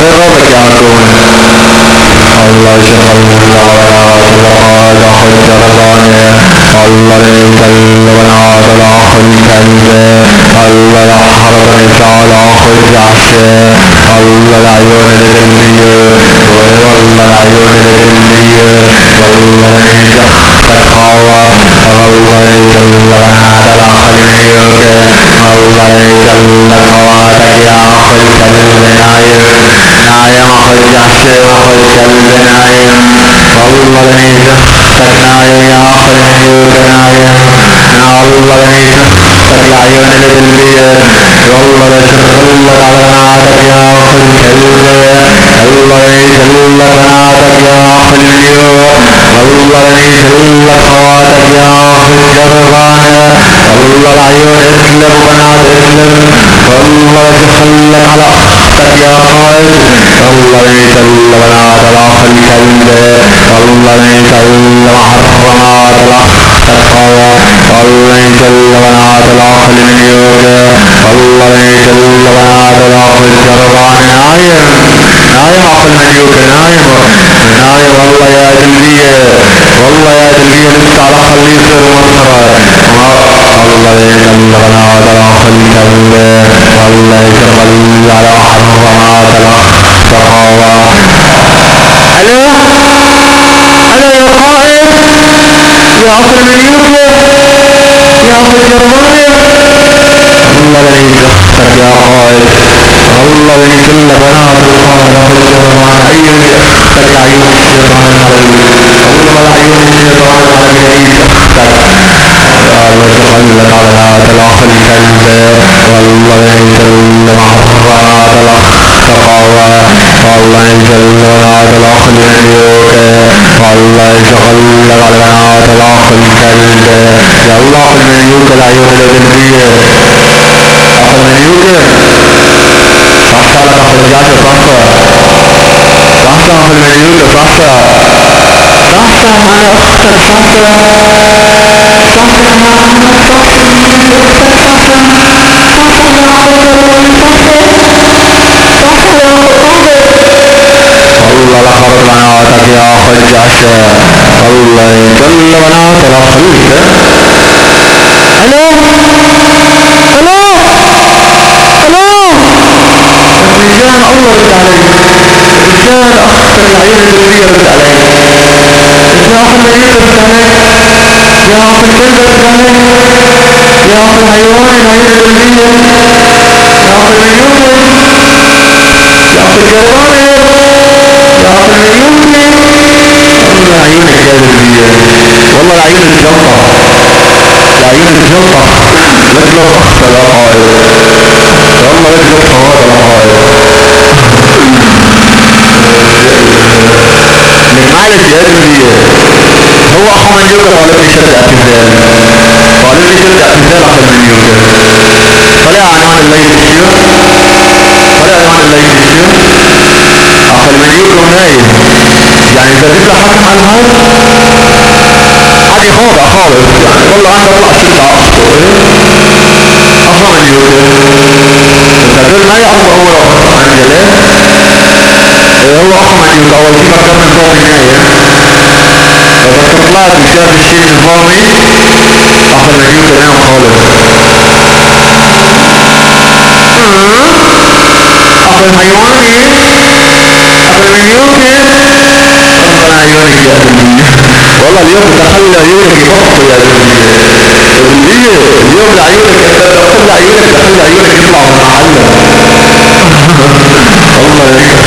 مو قرنبك مو قال وقرنبك مو قال وقرنبك أنا كبر راس على إيري وأنا ما حبيبي كبر راس على إيري والله العيون أختك يا خائف صغير ربك يا عكومة الله يشغل الله يا أخي الجرباني الله يكلمنا على أخي الكلبة الله يحررني على أخي الجحشة الله العيون الغلية والله العيون الغلية والله يجختك هوا الله يكلمنا على أخي المليوكة الله يكلمك هواتك يا أخي الكلبة نايم والله يا تلقيه لسه على خليه يصير مصر. الله يبلغنا وتراخ الكلب والله يتخلى على محرمات الخطاوى. الو الو يا قائد، يا اخي المليون، يا اخي الجرماني. الله لا يدخلك يا قائد، الله لا كل بنات الخالق الجرمان عيون يدخلك عيون الشيطان المريض، الله عيون الشيطان المريض يدخلك. الله يتخلك على ذات الاخ الكلب والله يجل محرمات الخطاوى. والله يجل بنات الاخ المليون والله يتخلك على بنات الاخ الكلب. يا الله المليون العيون القلبيه اخ المليون صحصح لك اخ الرجاج صحصح صحصح اخ المليون صحصح صحصح انا اختك صحصح صحصح يا محمد صحصح اختك صحصح صحصح يا اخو الجرماني صحصح يا اخو القائد. والله لخبط بناتك يا اخ الجعش والله يجل بنات الاخ الكلب. الو الو الو رجال الله رد علي، رجال اختك العيون القلبيه رد علي، يا اخ المليون رد علي، يا اخ الكلب رد علي، يا اخ الحيوان العيون القلبيه، يا اخ المليون، يا اخ الجرماني، يا اخ المليون. والله عيونك يا قلبيه، والله عيونك تقطع، عيونك تقطع، لك لو اخت يا قائد، والله لك لو فوات يا قائد. معلش يا قلبيه، هو اخو منيوكا طالبني شد اعتزال، طالبني شد اعتزال اخو منيوكا. طلع عنوان الليل الشيخ، طلع عنوان الليل الشيخ اخو المنيوكا ونايم، يعني اذا بدك حق على الهر حكي خوض اخاوف، يعني والله انا بطلع شد على اخته اخو منيوكا. فدول ما يعرفوا اول وقت انجلة، هو اخو منيوكا اول شي فكرنا نظامي نايم، بس طلعت وشاف الشي نظامي اخو المنيوكا نام خالص. اخو الحيواني اخو المنيوكا الله عيونك يا قلبي. والله اليوم تخلى عيونك يبطوا يا قلبي، قلبية اليوم لعيونك انت تخلى عيونك تخلى عيونك يطلعوا من محلهم. الله يكفك يا قائد. اخو المنيوكا اخو الجرماني كما اكثر، الله يكفك يا قائد، يا اخو المنيوكا، يا اخو الجرماني،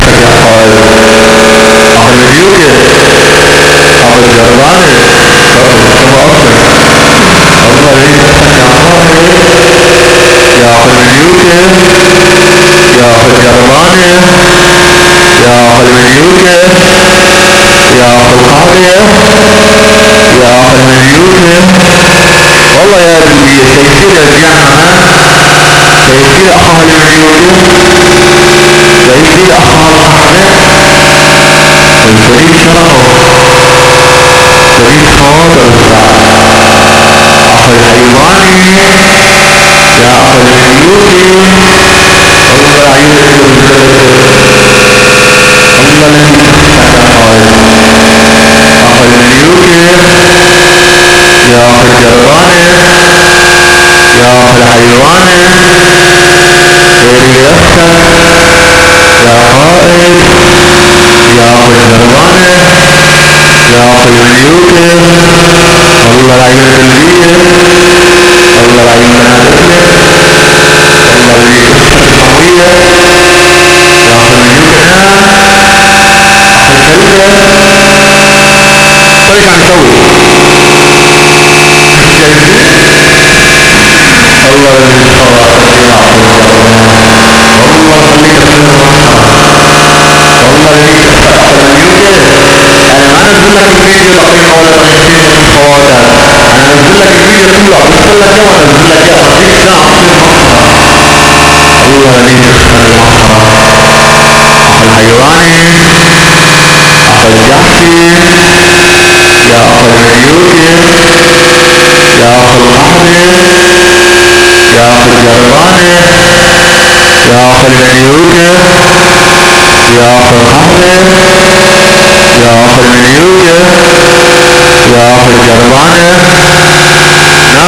يا اخو المنيوكا، يا اخو القاضي، يا اخو المنيوكا. والله يا قلبي شايفين رجعنا، شايفين اخوها المنيوكا، شايفين اخوها القاضي، الفريق شرفه، فريق خواطر اخو الحيواني، يا اخو المنيوكي. والله عيونك الله الذي تفتح يا قائد، اخو المنيوكي، يا اخو الجرماني، يا اخو الحيواني، شيري يفتح يا قائد، يا اخو الجرماني، يا اخو المنيوكي. والله العيون القلبيه، والله العيون بنادقلك، الله الذي تفتح القويه. يا اخو المنيوكي نام، اخو الكلبه طيب عم نسوي شايفين. الله الذي تفرقت يا اخو الجرماني، والله خليك تفهم والله الذي تفتح اخو المنيوكي. انا ما انزل لك الفيديو دقيقه ولا دقيقتين بس فواتك، انا انزل لك الفيديو كله، افصل لك اياه وانزل لك اياه بعطيك ساعه تصير مسخره. الله الذي تفتح المسخره، اخو الحيواني، اخو الجحشي، يا اخو المنيوكي، يا اخو القحطي، يا اخو الجرماني، يا اخو المنيوكي، يا اخو القحطي، يا اخو المنيوكي. جربانه نام آخر جحش نام آخر مليوك نام الله يمين جفتك نام آخر مليوك يا آخر جحش يا آخر كلب يا آخر مليوك يا آخر جربانه يا آخر كلب يا آخر حيوانه يا آخر كلب يا خائف يا آخر مليوكه يا آخر جربانه يا آخر حيوانه يا آخر مليوكه يغفر يا خائف يا آخر كلب يا آخر مليوكه يا آخر جربانه يا آخر مليوكه يا آخر قحبه يا آخر مليوكه يا آخر كربة يا آخر مليوكه الله يجفتك يا خائف يا آخر قحبه لا تنام يا آخر مليوكه لا تنام يا آخر جربانه لا تنام يا آخر مليوكه لا تنام يا آخر قحبه لا تنام يغفر لا تنام يا آخر مليوكه يا آخر قحبه يا آخر جربانه يا آخر مليوكه يا آخر قحبه تفتح يا آخر مليوكه تفتح يا آخر قحبه يا آخر جربانه نام عجيب نام آخر مليوكه نام الو كان الله رد علي كان الله رد علي يا آخر مليوكه يا آخر جحشه يا آخر مليوكه الله يجفتك آخر قحبه يا آخر جربانه يا آخر مليوكه الله يجفتك الغائب آخر قحبه يا آخر جربانه يا آخر مليوكه يا آخر كلبه يا آخر جربانه يا آخر مليوكه يا آخر قحبه يا آخر جربانه يغفر يا خائف يا آخر مليوكه يلا نام آخر جحش نام آخر مليوكه نام آخر كلبه نام الله يرحمه أختك نام آخر قحبه نام آخر مليوكه الله يجفتك آخر قحبه يا آخر مليوكه يا آخر جربانه يا حمود المهلول تعال الشركات حنان محمود بأختم الله يجفتك يا خائف شد عن الزال يا مقبول وحياة ربك غشت عن الزال نابي نابي أخو مليوكه ونايم طول الوقت الله يجفتك يا خائف أخو الجحشه يا أخو القحبه يا أخو المليوكه يا أخو الجربانه نام أخو المليوكه نام إيري أختك نام إيري بمسحة إيري أختك القحبه إيري بشرب الأختك أخو المليوكه واحد اثنين ثلاثة أربعة خمسة ستة سبعة ثمان تسعة 10 يا آخر جربانه يا آخر مليوكه ارجعتك يا خائف ارجعتك يا خائف ارجعتك يا خائف ارجعتك يا خائف ارجعتك يا خائف ارجعتك يا خائف ارجعتك يا خائف ارجعتك يا خائف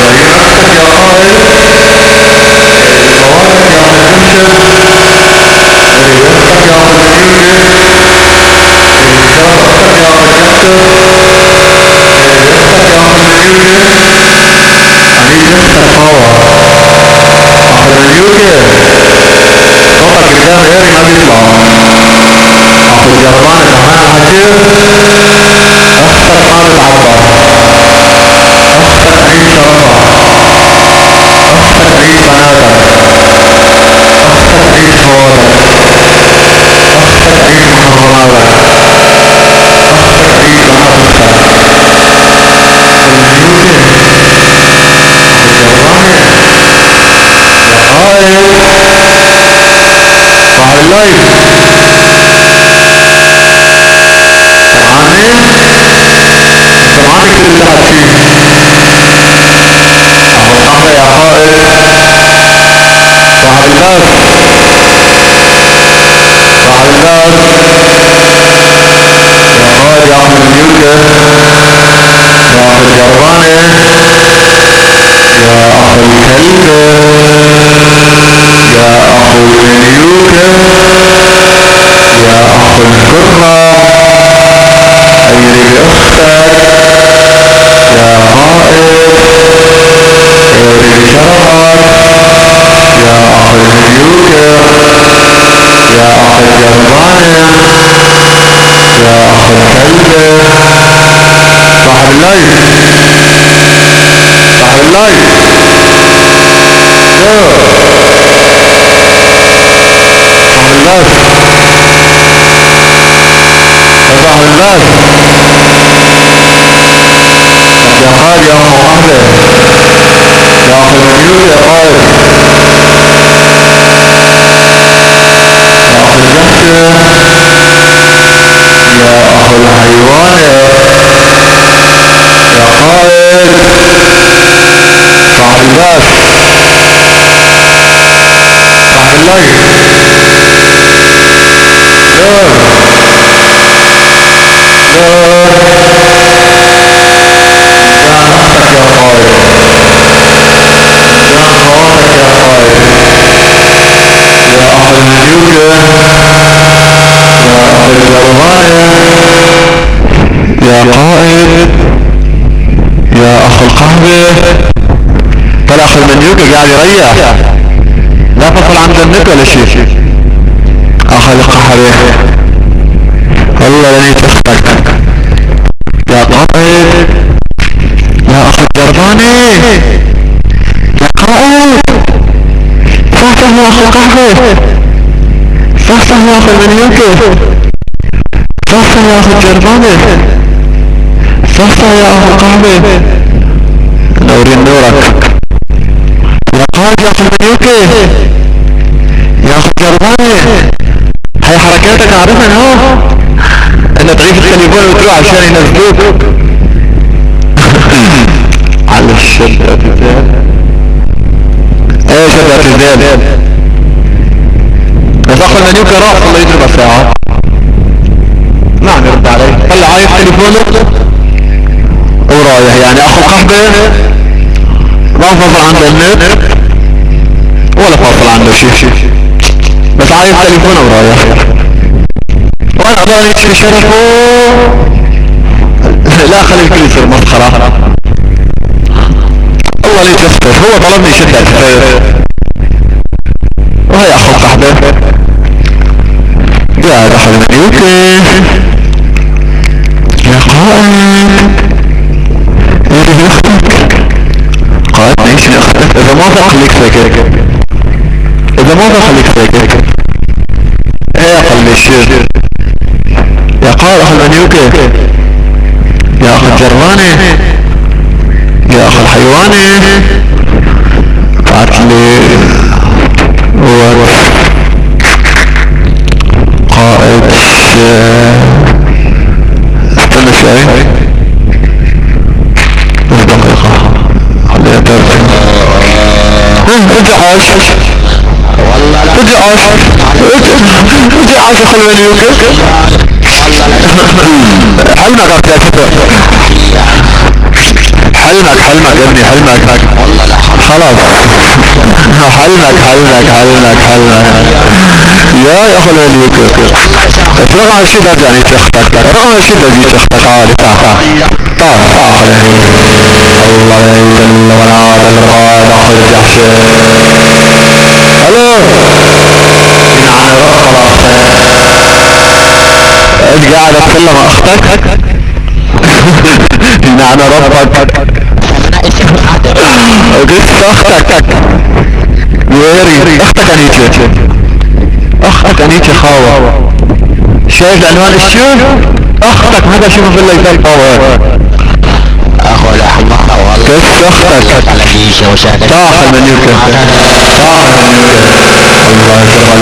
ارجع نفسك يا خائف ارجع طوالك يا خرجوشة بالله سمعاني كل اللي هاتشين ابو القهوة يا قائد صاحب الباب صاحب الباب يا قائد يا اخو الميوكة يا اخو الجربانة يا اخو الكلب يا اخو الميوكة يا اخو الكرة ايري باختك يا قائد ايري بشرفك يا اخو الميوكة يا اخو الجربانة يا اخو الكلب صاحب الليل صاحب الليل صاحب الباب صاحب الباب يا قائد يا اخو قهوة يا اخو المليون يا قائد يا اخو الجحشة يا اخو الحيوانة يا قائد صاحب الباب صاحب الليل جان اختك يا قائد جان خواتك يا قائد يا اخو المليوكة يا اخو الجربانة يا قائد يا اخو القهوة طلع اخو المليوكة قاعد يريح لا فصل عن جنك ولا شيء اخو القهوة والله لنيت اختك يا قائد يا اخو الجربانة يا قائد صحصح يا اخو القهوة صحصح يا اخو المليوكة صحصح يا اخو الجربانة صحصح يا اخو القهوة نورين نورك يا قائد يا اخو المليوكة يا اخو الجربانة هاي حركاتك عارفها اهو انه تعيش التليفون وتروح عشان ينزلوك على الشدة الرجال ايه شدة الرجال بس اخو المليوكة راح الله يدري ساعة ما عم يرد علي طلع عايز تليفونه ورايح يعني اخو القهوة ما فصل عنده النت ولا فصل عنده شيء بس عايز تليفونه ورايح وانا اضل يشتري شرفه لا خلي الكل يصير مسخرة اول يتفتش هو طلبني شدة كفاية وهي اخو القهوة قاعد اخو المليوكة يا قائد يريد اختك قائد نعيش اختك اذا ما خليك ساكت اذا ما خليك ساكت ايه اقل الشير يا قائد اخو المليوكة يا اخو الجربانة يا اخو الحيوانة بعت لي قائد استنى شوي دقيقة خليها ترجع ادعاش ادعاش ادعاش اخو المليوكة حلمك يا فتى حلمك يا ابني حلمك خلاص حلمك يا اخو المليوكة رغم الشدة جاني تختك رغم الشدة جي تختك عالي تعال الله يجل ونعاد القائد اخو الجحشة الو نعم خلاص انت قاعد اتكلم اختك نعم ربك قلت اختك ويري اختك انيتي خاوة شايف عنوان الشوف اختك هذا شوف في اللي يفعل خاوة اخو الاحمر والله كيف اختك على فيشة وشاكت طاح المليوكة الله يسلم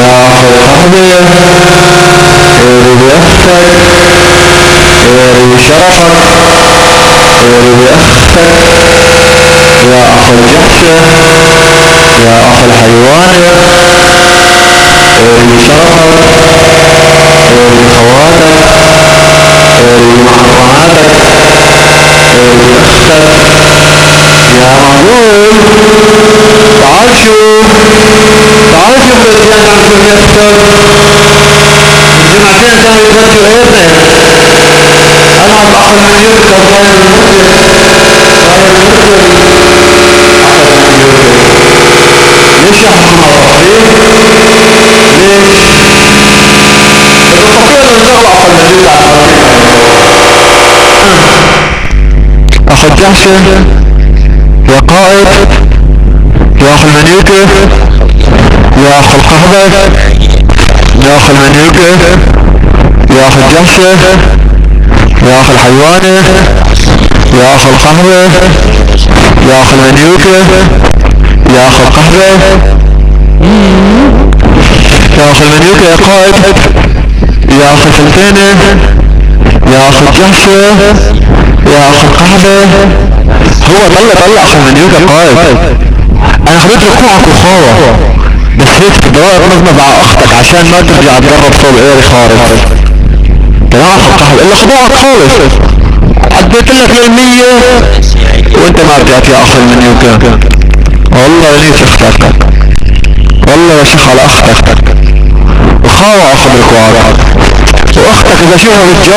أخ القهوة إيري بأختك إيري بشرفك إيري بأختك يا أخ الجحشة يا أخ الحيوان إيري بشرفك إيري بخواتك إيري بمحرماتك إيري بأختك يا مقبول تعال شوف بالجامعة شو يكتب الجمعتين كانوا يفرجوا ايضا انا الاخ من يكتب غير المسلم ليش احنا مناطقين ليش الخطير نطلع اخ المجيد على اخ الجحشة يا قائد يا اخ المنيوكة يا اخ القهوة يا اخ المنيوكة يا اخ الجحشة يا اخ الحيوانة يا اخ القهوة يا اخ المنيوكة يا اخ القهوة يا اخ المنيوكة يا قائد يا اخ الفلتانة يا اخ الجحشة يا اخ القهوة هو طلع اخ المنيوكة قائد انا خليت ركوعك وخاوة بس هيك تدور نظمة مع اختك عشان ما ترجع تجرب صوب ايري خارج يا اخ القهوة الا خضوعك خالص عديت لك للمية وانت ما رجعت يا اخ المنيوكة والله ليش اختك والله يا شيخ على اختك وخاوة اخذ ركوعك واختك اذا شوفها بالجو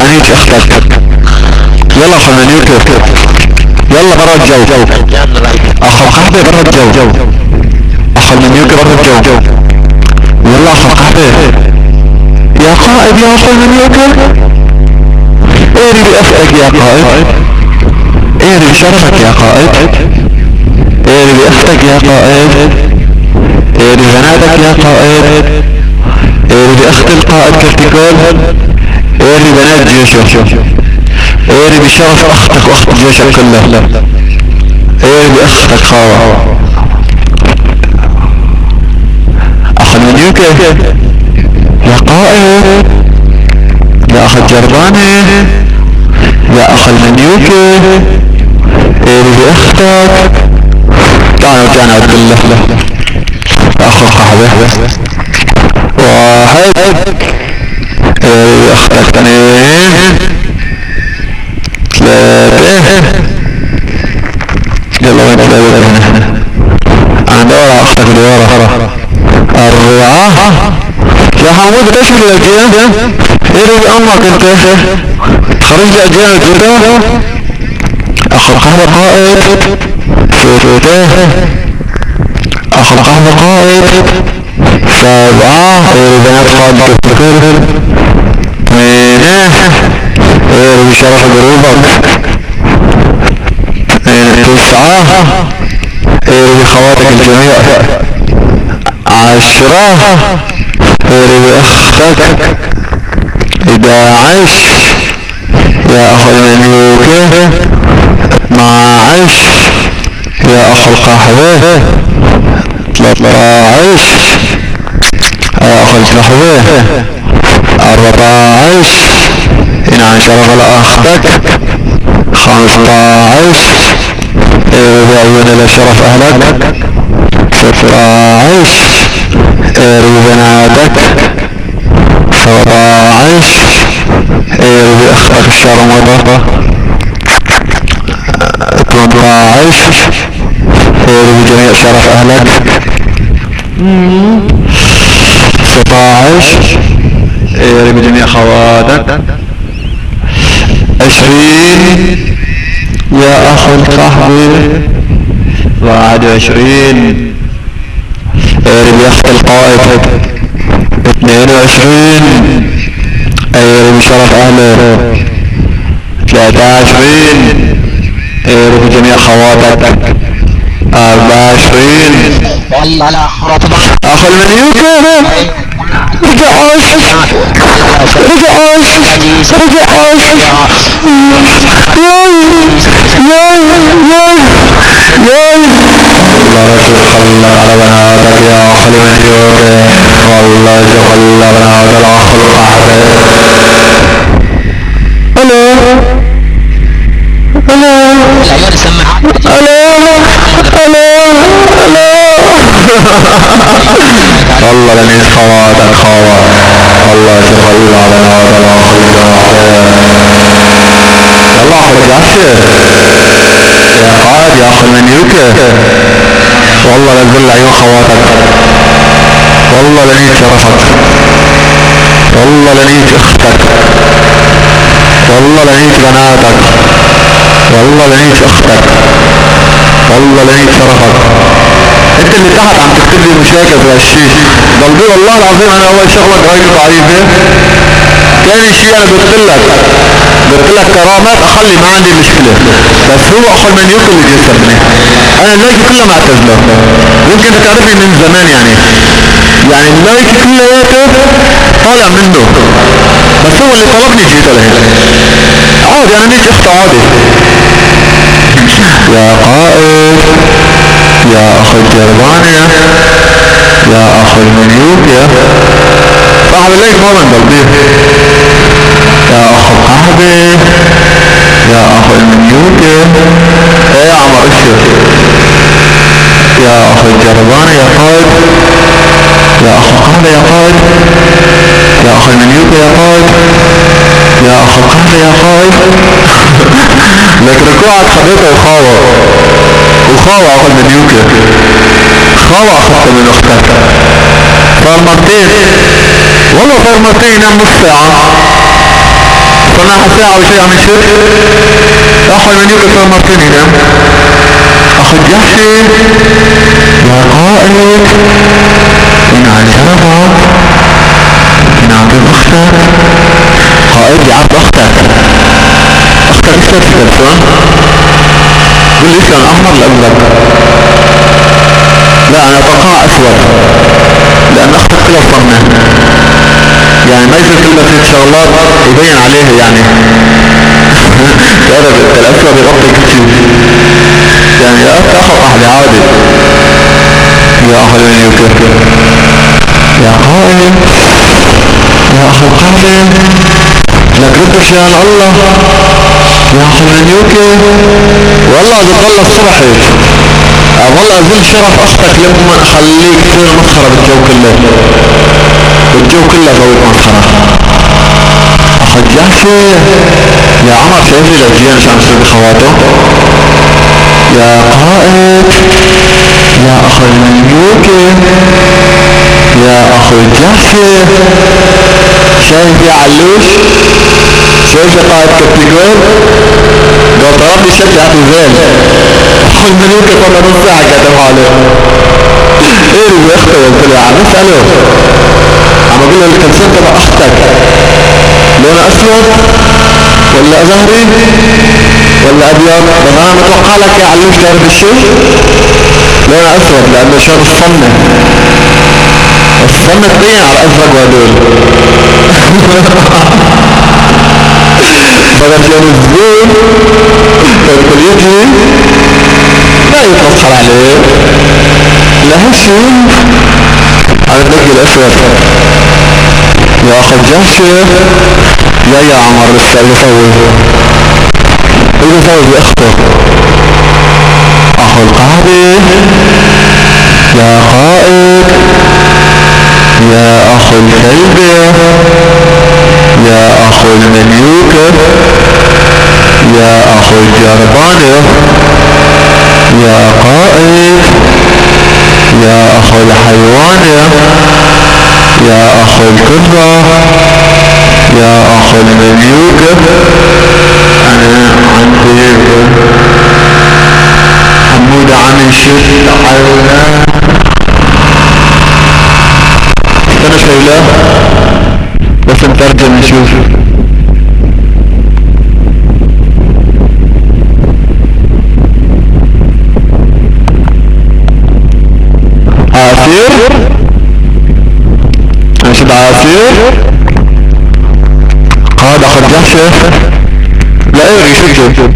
انيت اختك يلا اخ المنيوكة يلا برا الجو اخ القهوة برا الجو اخ المنيوكة برا الجو يلا اخ القهوة يا قائد يا اخ المنيوكة ايري بأختك يا قائد ايري بشرفك يا قائد ايري بأختك يا قائد ايري بناتك يا قائد ايري بأخت القائد كرتيكول ايري بنات جيشه ايري بشرف اختك واخت جيشك كله ايري باختك خاوة اخ المنيوكة يا قائد يا اخ الجرباني يا اخ المنيوكة ايري باختك تعالوا رجعنا بالله يا اخ القهوة واحد ايري باختك تنين ثلاثة يلا وين ثلاثة عند ورا اختك اللي ورا أربعة يا حمود ليش الأجيال إيري بأمك انت خرج الأجيال كده أخ القهوة قائد ستة أخ القهوة قائد سبعة إيري بنات قائد كتير ثمانية ايري بشرف جروبك تسعة ايري بخواتك الجميع عشرة ايري باختك 11 يا اخ المنيوكة 12 يا اخ القهوة 13 يا اخ القهوة 14 هنا شرف لأختك 15 ايري بعيون لشرف اهلك 16 ايري بناتك 17 ايري باختك الشرمطة 18 ايري بجميع شرف اهلك 16 ايري بجميع خواتك 20 يا اخ القهوة 21 ايري باخت القائد 22 ايري بشرف اهله 23 ايري بجميع خواتك 24 والله لا خرطبة اخ المنيوكة رجعوش الله رسول الله على بناتك يا اخ أخل منيوك والله تخلقنا وتلأخ القعدة. ألو والله لنيس خواتك خوات والله تخلقنا وتلأخ الله أخل جعشه يا قائد يا أخل منيوك والله لنزل عيون خواتك والله لنيت شرفك والله لنيت اختك والله لنيت بناتك والله لنيت اختك والله لنيت شرفك. انت اللي تحت عم تكتب لي مشاكل في هالشيء قلبي والله العظيم انا اول شغلة قريت تعريفه ثاني شيء انا قلت لك كرامات اخلي ما عندي مشكلة بس هو اخل منيوك اللي جسمني انا اللايك كله معتزله يمكن تعرفني من زمان يعني اللايك كله طالع منه بس هو اللي طلبني جيت لهيك عادي انا نيت اخت عادي. يا قائد يا اخ الجربانة يا اخ المنيوك يا صاحب الليك ما من قلبي يا اخ القهوة يا اخ المنيوك يا عمر اشر يا اخ الجربانة يا قائد يا اخ القهوة يا قائد يا اخ المنيوك يا قائد يا اخ القهوة يا قائد لك ركوعك خبيته وخاوة اخ المنيوك خاوة اخذت من اختك صار مرتين والله صار مرتين ينام نص ساعة صنع ساعة وشي عم يشد اخو المنيوك صار مرتين ينام اخو الجحشي يا قائد انعم شرفك انعم باختك قائد يعرف اختك ايش تلفون قل لي شلون احمر الازرق لا انا اتوقع اسود لان اختك كلها صمنا ما يصير كلمة هيك شغلات يبين عليه تعرف الاسود يغطي كتير لا تاخذ احلى عادي. يا اخي المنيوك يا قائد يا اخي القهوة لك رد رجال الله يا اخي المنيوك والله بتضل الصبح هيك والله اظن شرف اختك لما اخليك تصير مسخرة بالجو كله ضوء مسخرة. اخ الجحشي يا عمر شايف لي الاجيال عشان تصير بخواته يا قائد يا اخ المنيوك يا اخ الجحشي شايف يا علوش شايف يا قائد كبتيجول قال طلبني شد عطي زين اخو المنيوك والله نص ساعة قدم عليه ايه اللي اختي قلت له عم اسأله عم اقول له الكلسون تبع اختك لونه اسود ولا ازهري ولا ابيض بس انا متوقع لك يا علوش تعرف الشيء لونه اسود لانه شاب الصنة تبين على ازرق وهدول فقال كان الزبون يقول يجي لا يتمسخر عليه لا هالشي على الدق الاسود يا اخ الجحشي يا عمر لسه يسوي باخته اخو القهوة يا قائد يا اخو الكلبة يا اخو المنيوك يا اخو الجربانة يا قائد يا اخو الحيوانة يا اخو الكلبة يا اخو المنيوك انا عندي حمود عم يشد حيوانات استنى شوي لا بس نترجم نشوف عصير نشد عصير قاد اخذ جحشة لا ايه يشده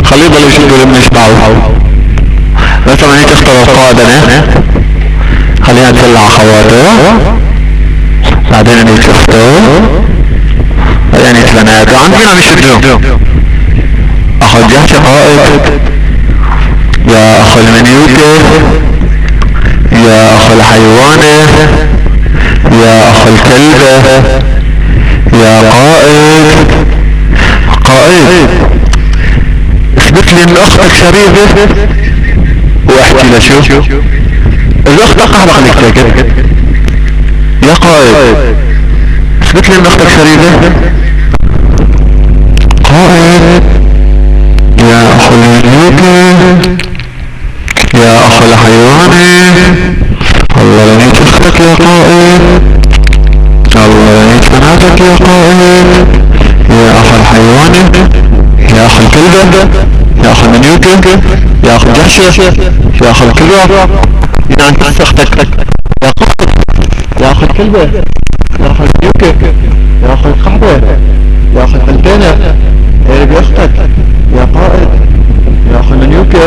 خليه يضل يشده لما يشبعه مثلا هيك اختار القائد انا خليه بعدين يطلع اخواته، بعدين اني شفته، بعدين يتبناته. عندنا بيشدوا اخو الجحش قائد، يا اخو المنيوكي، يا اخو الحيوانة، يا اخو الكلبة، يا قائد. قائد اثبت لي ان اختك شريفة واحكي لها شو الاخت اقهر عليك تاكد. يا قائد اثبت لي ان اختك شريفة. قائد يا اخو المنيوكي، يا اخو الحيواني، الله ينيت اختك يا قائد، الله ينيت بناتك يا قائد، يا اخو الحيواني، يا اخو الكلبة، يا اخو المنيوكي، يا اخو الجحشة، يا اخو الكلبة، يعني بس اختك يا قائد، يا اخو الكلبة، يا اخو المنيوكي، يا اخو القحبة، يا اخو الفلتانة، يا ربي اختك يا قائد، يا اخو المنيوكي،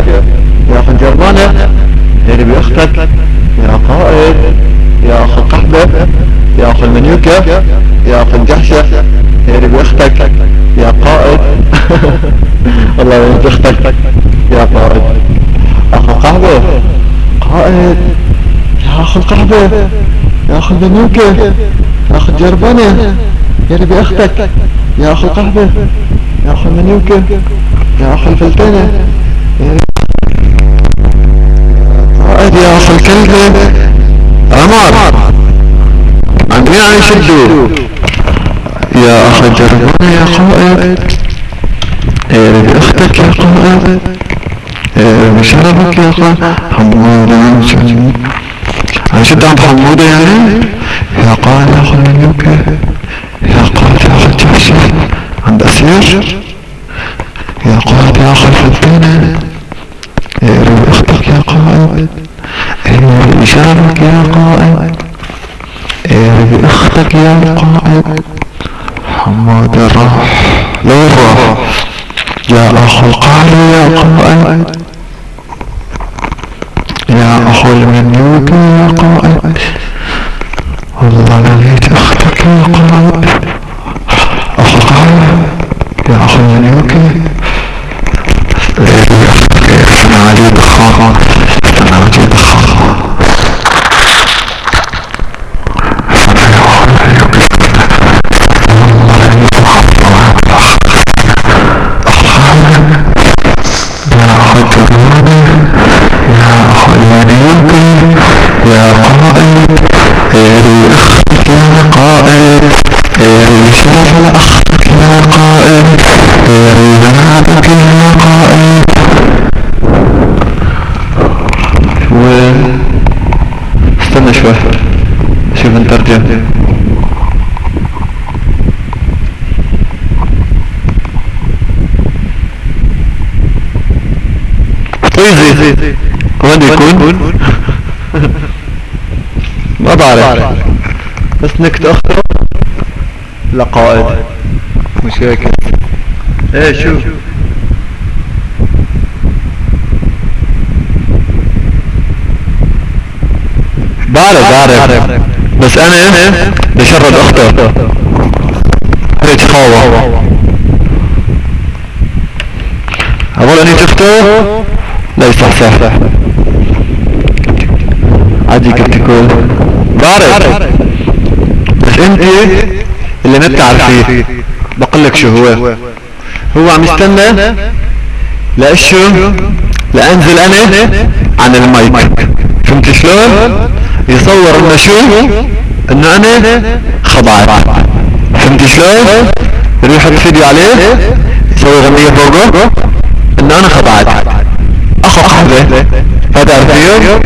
يا اخو الجربانة، يا ربي اختك يا قائد، يا اخو القحبة، يا اخو المنيوكي، يا اخو الجحشة، يا ربي اختك يا قائد. الله يريد اختك يا قائد. اخو القحبة قائد، يا اخو القحبة، يا اخو المنيوكي، يا اخو الجربانة، يا ربي اختك يا اخو القحبة، يا اخو المنيوكي، يا اخو الفلتانة، قائد، يا اخو الكلبة. عمار عندنا يشدوا يا اخو الجربانة يا قائد، يا ربي اختك يا قائد، يا ربي شرفك يا قائد. حمودة هنشد عند حمودة يعني يا قائد، يا اخو المنيوكي، يا قائد، يا اخو الجحشة عند اسير، يا قائد، يا اخو الفلتانة، يا ربي اختك يا قائد، يا ربي شرفك يا قائد، يا ربي اختك يا قائد. حمود راح لو راح. يا اخو القعر يا قائد، يا اخو المنيوكي يا قائد، والله لقيت اختك يا قائد. اخو القعر يا اخو المنيوكي، لقيت اختك يا سنعجي دخان، سنعجي دخان. يا اخو المنيوكي يا قائد، يا ربي اختك يا قائد، يا ربي شرف اختك يا قائد، يا ربي بناتك يا قائد. وين استنى شوي شوف نترجم. ايزي وين يكون ما بعرف، بس نكت اخرى لقائد مش هيك. ايه شو بعرف بس انا بشرد اخته هيك خاوة اقول اني شفته لا يصحصح عادي كنت تقول بعرف، بس انت اللي ما بتعرفيه. بقولك شو هو عم يستنى لاشو لانزل انا عن المايك، فهمت شلون؟ يصور انه شو انه انا خضعت، فهمت شلون؟ يروح يحط فيديو عليه يسوي غنية فوقه انه انا خضعت. اخو قحبة هذا عرفيه.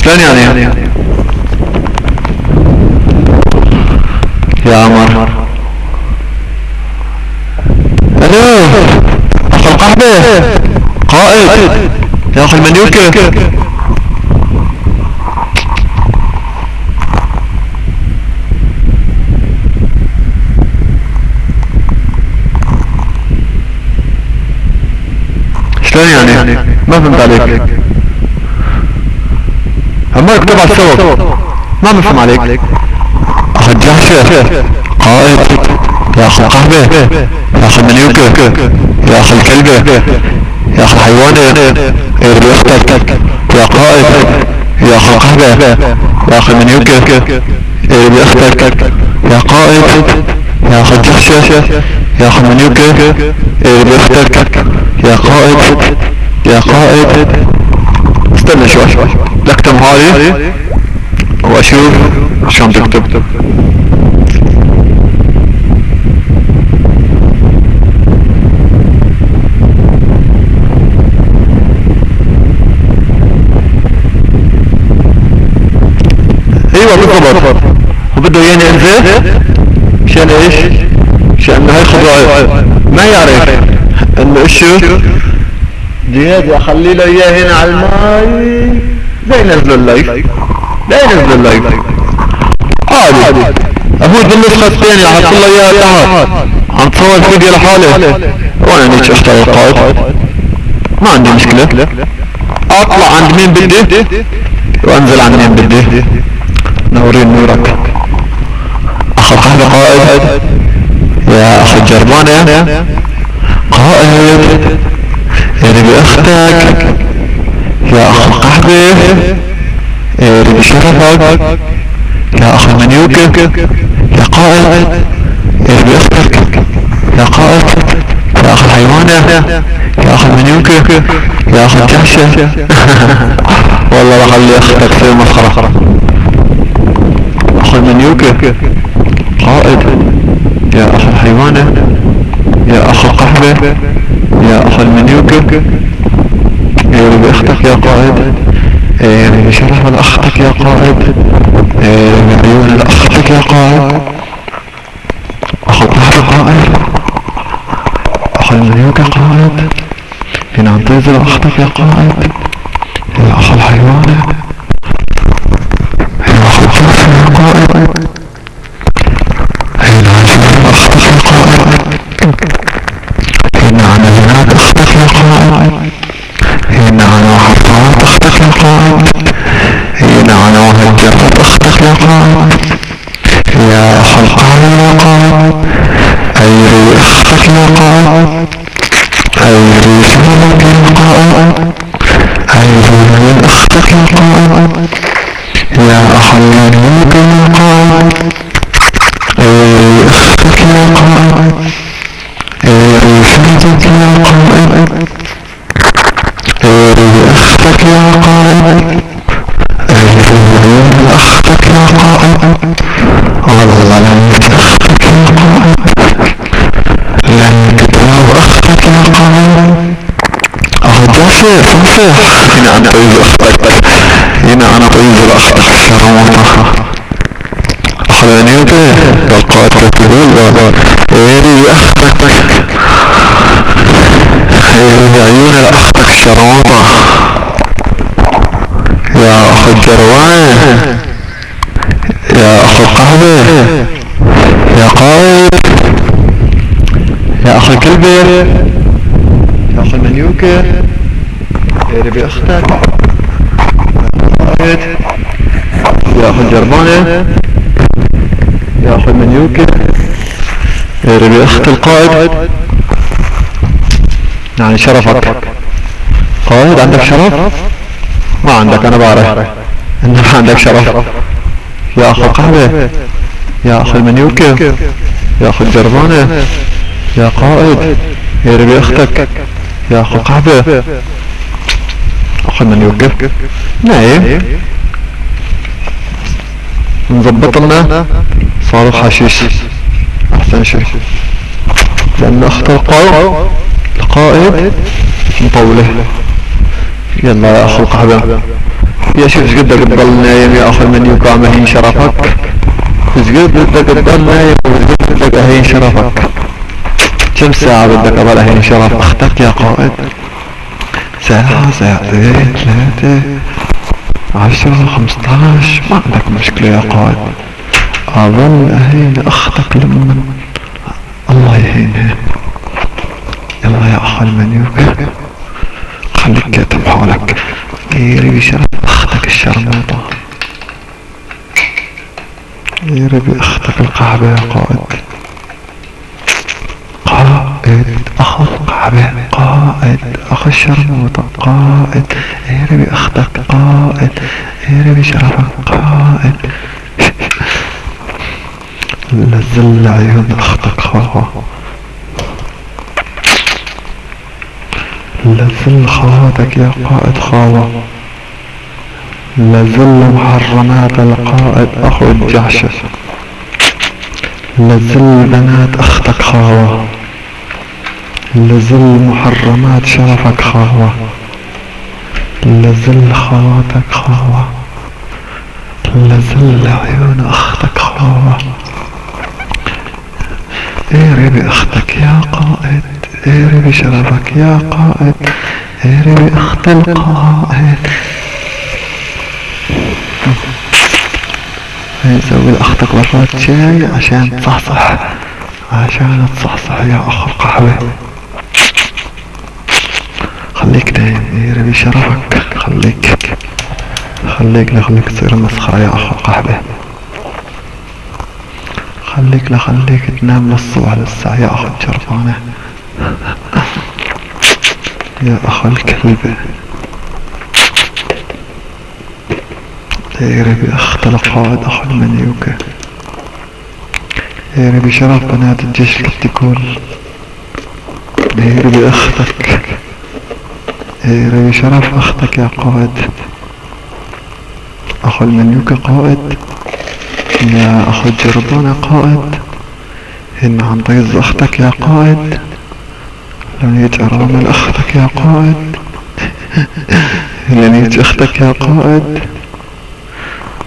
شلون يعني يا عمر؟ الو اخو القحبة قائد، يا اخو المنيوكي. شلون يعني؟ ما فهمت عليك. اما اكتب على السبب ما مفهم عليك. اخ الجحشة قائد يا اخ القهبة يا اخ المنيوكة يا اخ الكلبة يا اخ الحيوانة يربي اختك يا قائد يا اخ القهبة يا اخ المنيوكة يربي اختك يا قائد يا اخ الجحشة يا اخ المنيوكة يربي اختك يا قائد يا قائد. استنى شوي لكتم هذه واشوف شلون تكتب. ايوه بالضبط. وبده يعني انزل مشان ايش؟ مشان هاي خضراء ما يعرف انه اشو جهاد اخلي له اياه هنا على الماي لا ينزلوا اللايف لا ينزلوا اللايف عادي. هو بالنسخة الثانية حط له اياها تحت عم تصور فيديو لحاله وانا نيجي اشتغل قائد ما عندي مشكلة. اطلع عند مين بدي وانزل عند مين بدي. نورين نورك اخ القهوة قائد يا اخ الجربانة قائد يربي اختك يا اخ القهوة يربي شرفك يا اخ المنيوكة يا قائد يربي اختك يا قائد يا اخ الحيوانة يا اخ المنيوكة يا اخ الجحشة والله بخلي اختك في مسخرة. اخ المنيوكة قائد يا اخ الحيوانة يا اخ القهوة يا اخ المنيوكة يربي اختك يا قائد يربي شرف اختك يا قائد يربي عيون اختك يا قائد. اخ القهوة قائد اخ المنيوكة قائد هنا عم تنزل اختك يا قائد يا اخ الحيوانة يا اخ القهوة يا قائد هنا عشان اختك يا قائد هنا على زناد اختك يا قائد هنا على حفاظ اختك يا قائد هنا على وهجرات اختك يا قائد يا اخ القهوة يا قائد ايري اختك يا قائد ايري شغلك يا قائد ايري من اختك يا قائد يا اخ المنيوك يا قائد ايري اختك يا قائد ايري شغلك يا قائد ايري اختك يا قائد ايري عيون اختك يا قائد والله لن اختك يا قائد لن تتراو اختك يا قائد. اهو جاسر صحيح هنا انا طيب اختك هنا انا طيب اختك الشرموطة اخ المنيوكة القائد تقول ايري اختك ايري عيون اختك الشرموطة يا اخ الجروان يا اخ القهوة يا قائد يا اخ الكلبة يا اخ المنيوكة يربي اختك قائد يا اخ الجربانة يا اخ المنيوكة يربي اخت القائد يعني شرفك قائد. عندك شرف؟ ما عندك انا بعرف انه ما عندك شرف. يا اخ القهوة يا اخ المنيوكة يا اخ الجربانة يا قائد يربي اختك يا اخ القهوة اخ المنيوكة نايم نظبط لنا صاروخ حشيش احسن شيء لان اخت القائد مطولة. يلا يا اخ القهوة يا شيخ ايش قدك تضل نايم يا اخ المنيوكة عم هين شرفك ايش قدك تضل نايم وايش قدك اهين شرفك. كم ساعة بدك اضل اهين شرف اختك يا قائد؟ ساعة ساعتين 3 10 15 ما عندك مشكلة يا قائد. اظل اهين اختك لما الله يهينها. يلا يا اخ المنيوكة ايري بشرف اختك الشرموطة، ايري باختك القعبة يا قائد. قائد اخو القعبة، قائد اخو الشرموطة، قائد ايري باختك، قائد ايري بشرفك، قائد لزل عيون اختك خاوة، لزل خواتك يا قائد خاوة، لزل محرمات القائد اخو الجعشة، لزل بنات اختك خاوة، لزل محرمات شرفك خاوة، لزل خواتك خاوة، لزل عيون اختك خاوة. ايري باختك يا قائد، ايري بشرفك يا قائد، ايري باخت القائد. سوي لاختك براد شاي عشان تصحصح، عشان تصحصح يا اخ القهوة. خليك نايم، ايري بشرفك، خليك تصير مسخرة يا اخ القهوة. خليك تنام للصبح للساعة يا اخ الجربانة، يا اخ الكلبة. ايري باخت القائد اخو المنيوكة، ايري بشرف بنات الجيش الكتكول، ايري باختك، ايري بشرف اختك يا قائد اخو المنيوكة، قائد يا اخو الجربانة، قائد ان عن ضيز اختك يا قائد، لن يتعرامل اختك يا قائد، لن يت اختك يا قائد.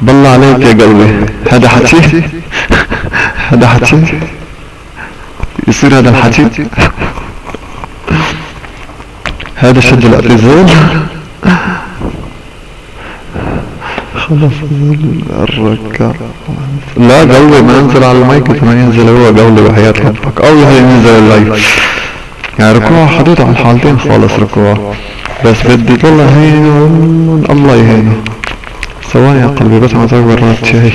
بالله عليك يا قلبي، هذا حكي يصير هذا الحكي، هذا شد الاعتزال. خلص الركاب. لا قولي ما انزل على المايك، ما ينزل هو قولي بحياة ربك، او ينزل اللايف يعني ركوع حدود على الحالتين خالص ركوع، بس بدي والله هين الله يهينه. ثواني يا قلبي بس انا اسوي براد شاي،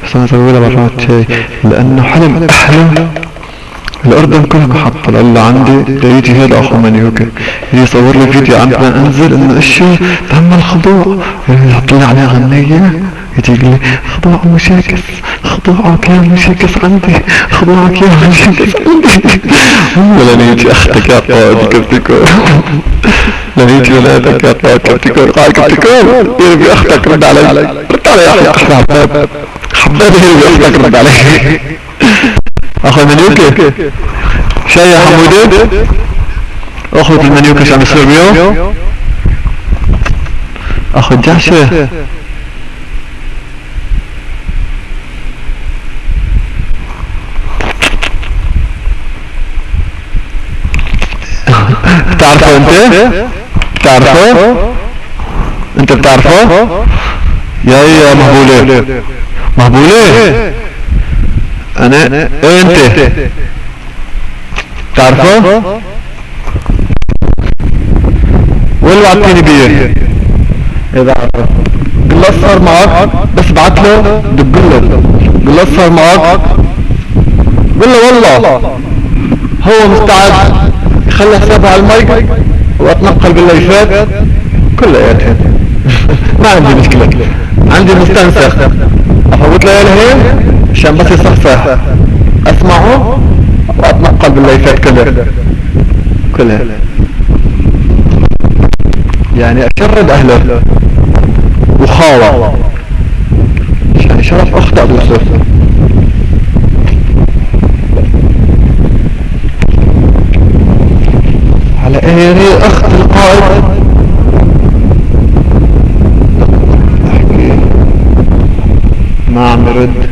بس انا اسوي له براد شاي، لانه حلم احلى الاردن كلها محطة الا عندي. يجي هذا اخو منيوكا يصور لي فيديو عندنا انزل انه اشي تم الخضوع، يحط لي عليه غنية، يجي يقول لي خضوع مشاكس، خضوعك يا مشاكس عندي، خضوعك يا مشاكس عندي. ولا نيجي اختك يا قائد كبتكور، لا نيجي ولادك يا قائد كبتكور، قائد كبتكور يربي اختك رد علي، رد علي يا اخي حباب، يربي اختك رد علي. اخو المنيوكة شاي يا حمودين، اخوة المنيوكة شام السوربيو، اخو الجعشة تعرفوا انت بتعرفوا يا مهبولة انا انت تعرفه وين وعدتني بيه؟ اذا عرفه قل له صار معك، بس بعت له قل له صار معك، قل له والله هو مستعد يخلي حسابه على المايك واتنقل باللايفات كلياتها. ما عندي مشكلة، عندي مستنسخ افوت له الهين عشان بس يصحصح اسمعه واتنقل باللايفات كلها يعني اشرد اهله وخاوة عشان شرف اخت ابو يوسف. على ايري اخت القائد احكي ما عم يرد.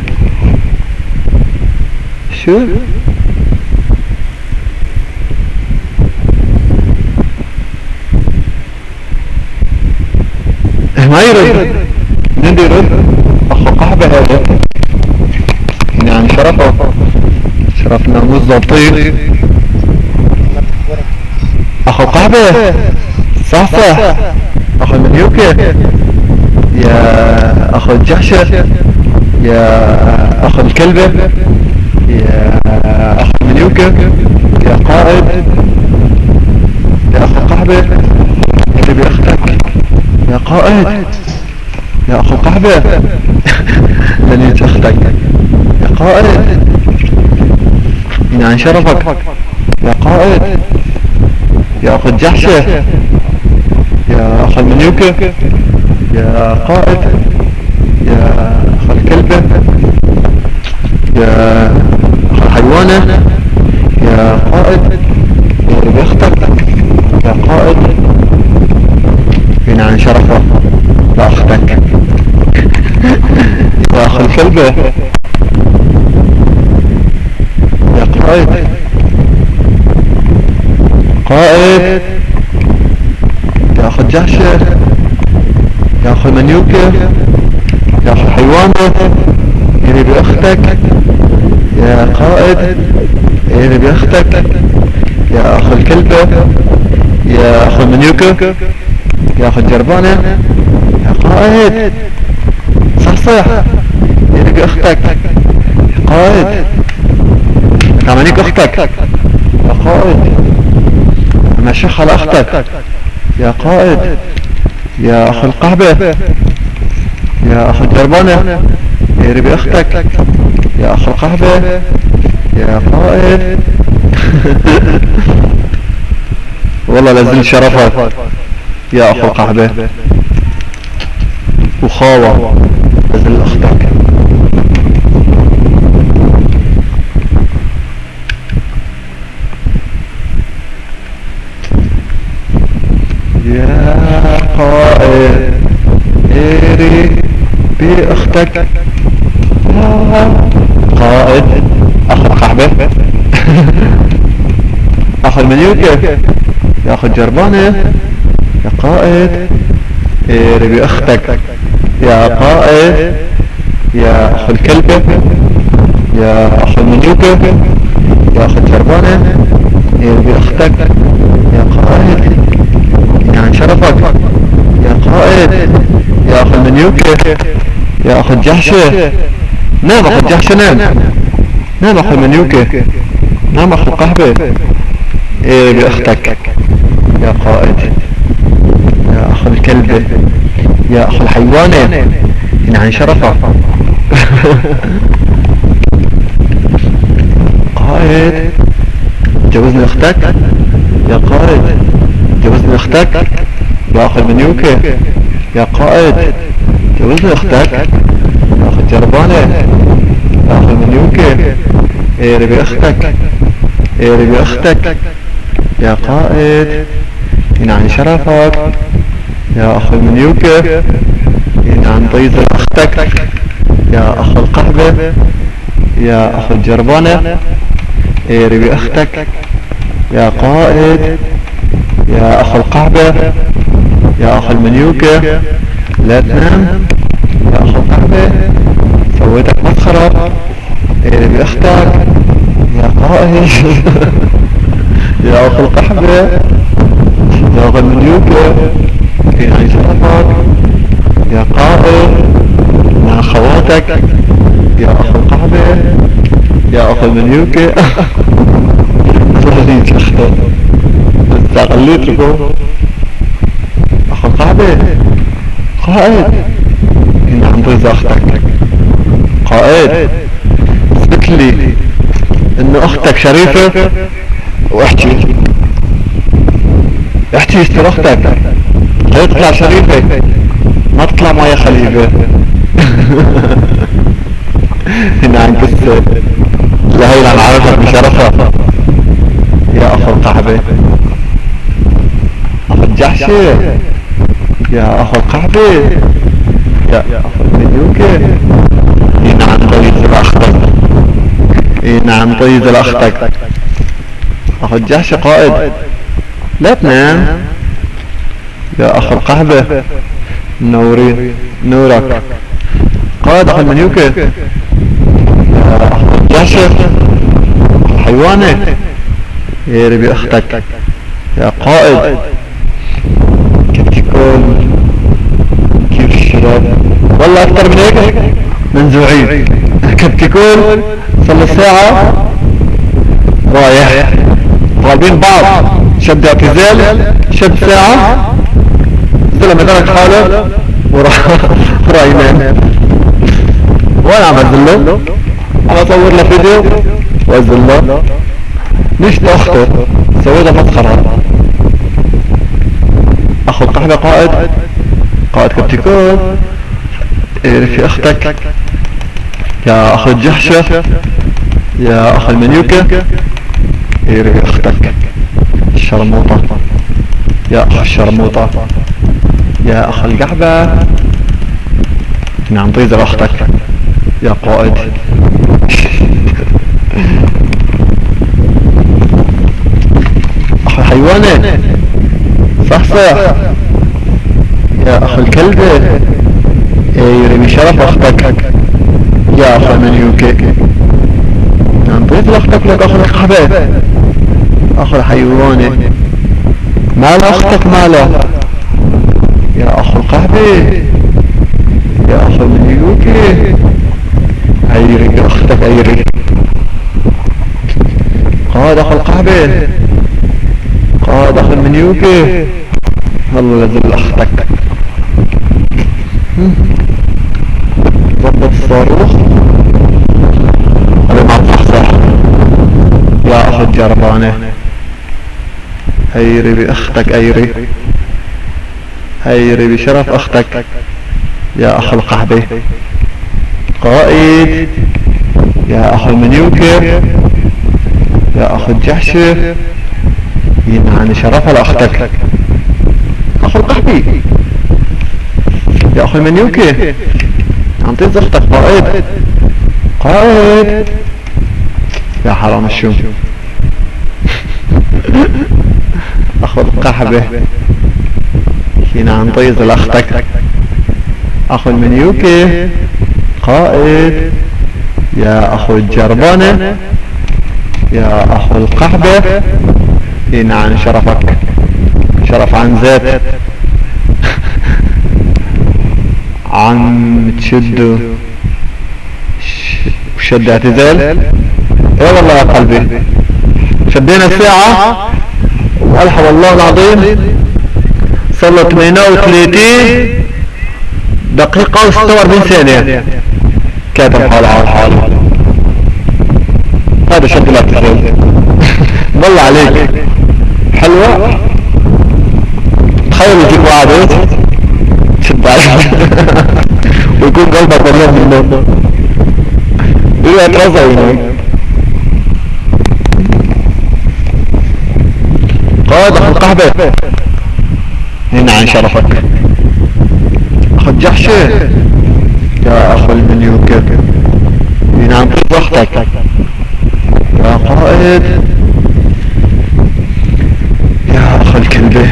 شو ما يرد، من يرد؟ اخو قحبة هذا يعني شرفنا مو ظابطين. اخو قحبة صح اخو المنيوكي، يا اخو الجحشة، يا اخو الكلبة، يا اخو المنيوكي، يا قائد، يا اخو القحبة اللي بيختك، يا قائد، يا اخو القحبة اللي يتختك، يا قائد عن شرفك، يا قائد، يا اخو الجحشة، يا اخو المنيوكي، يا قائد، يا اخو الكلبة، يا اخو الحيوانة، يا قائد، يا اللي بيختك، يا قائد عن شرفه لاختك، يا اخو الكلبة، يا قائد، قائد، يا اخو الجحشة، يا اخو المنيوكي، يا اخو الحيوانة اللي باختك، يا قائد اللي باختك، يا اخو الكلبة، يا اخو المنيوكي، يا اخو الجربانة، يا قائد صح اللي باختك، يا قائد كمانيك اختك، يا قائد مشيخ على اختك، يا قائد، يا اخو القحبة، يا اخو الجربانة اللي باختك، يا اخو القحبة، يا قائد والله لازل شرفك يا اخو القحبة وخاوة لازل اختك. يا قائد ايري باختك، يا قائد اخو القحبة اخو المنيوكي، يا اخو الجربانة، يا قائد ايري باختك، يا قائد، يا اخو الكلبة، يا اخو المنيوكي، يا اخو الجربانة ايري باختك، يا قائد عن شرفك، يا قائد، يا اخو المنيوكي، يا اخو الجحشة، نام اخو الجحشة، نام اخو المنيوكي، نام اخو القحبة ايه باختك، يا قائد، يا اخو الكلبة، يا اخو الحيوانة عن شرفك قائد جوزني اختك، يا قائد جوزني اختك، يا اخو المنيوكي، يا قائد جوزني اختك، يا اخو الجربانة، يا اخو المنيوكي ايري باختك، ايري باختك، يا قائد عن شرفك، يا اخو المنيوكي عن طيز اختك، يا اخو القحبة، يا اخو الجربانة ايري باختك، يا قائد، يا اخو القحبة، يا اخو المنيوكي لا تنام، يا اخو القحبة سويتك مسخرة ايري باختك، يا قائد يا اخو القحبة، يا اخو المنيوكي عن شرفك، يا قائد مع خواتك، يا اخو القحبة، يا اخو المنيوكي استغليت لكم اخو القحبة، قائد عن طيز اختك، قائد اثبت لي ان اختك شريفة واحكي يصير اختك لا تطلع شريفة ما تطلع معي خليفة هنا عن قصة لهي عن عرفك بشرفها، يا اخو القحبة، اخو الجحشة، يا اخو القحبة، يا اخو المنيوكي نعم طيز الاختك، نعم طيز الاختك، اخو الجحشة قائد لا تنام، يا اخو القحبة نوري نورك، قائد اخو المنيوكي، يا اخو الجحشة الحيوانة يا ربي اختك، يا قائد كتكون شباب، والله اكثر من هيك منزوعين. كبتكون صار له ساعة رايح غالبين بعض، شد اعتزال، شد ساعة، زلمة درك حاله وراح ينام. وانا عم انزل له، عم اصور له فيديو وانزل له. نشت اخته سويتها مسخرة. اخو القحبة قائد كبتكون في اختك يا اخو الجحشة، يا اخو المنيوكة، يا اختك الشرموطة، يا اخو الشرموطة، يا اخو القحبة، نعم طيزة اختك يا قائد. اخو الحيوانة صح يا اخو الكلبة، يرمي شرف اختك يا اخو المنيوكي. نضيف لاختك لك اخو القحبة، اخو الحيوانة مال اختك ماله يا اخو القحبة، يا اخو المنيوكي. عيري اختك عيري قائد اخو القحبة، قائد اخو المنيوكي. والله لازل اختك ضبط الصاروخ هذا مع الصحصح يا اخو الجربانة. هيري باختك هيري بشرف اختك يا اخو القحبة. قائد يا اخو المنيوكي، يا اخو الجحشة، ينعني شرفها لاختك اخو القحبي، يا اخو المنيوكي. عم تنزل اختك قائد يا حرام الشوم. اخو القحبة هنا عم طيز لاختك اخو المنيوكي. قائد يا اخو الجربانة، يا اخو القحبة، هنا عن شرفك شرف عن ذات. عم تشدوا شد اعتزال. ايه والله يا قلبي شدينا الساعة والحق والله العظيم صار له 38 دقيقة و46 ثانية كاتب حال على الحال. هذا شد الاعتزال. والله عليك حلوة. تخيل يجيك واحد شد عليك ويكون قلبك والله من النوم إيه اترزع هناك. قائد اخو القحبة هنا عن شرفك اخو الجحشة، يا اخو المنيوكي، هنا عن ضغطك يا قائد، يا اخو الكلبة.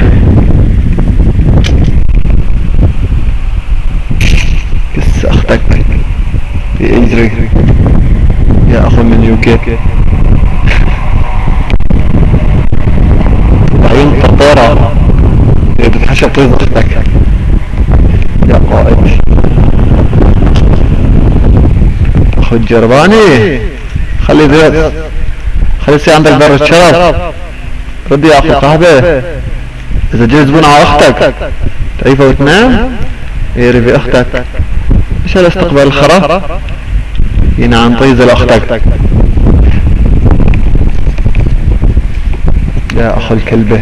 كس اختك يجري يا اخو المنيوكي. عيون طرطورة بتتحشى طيز اختك يا قائد. اخو الجرباني خلي ذات خلي السي عندك بر الشرف. ردي يا اخو القحبة اذا جاي زبون على اختك تعيفه وتنام يري باختك. ايش هالاستقبال الخرا. ينعم طيز لاختك يا اخو الكلبة.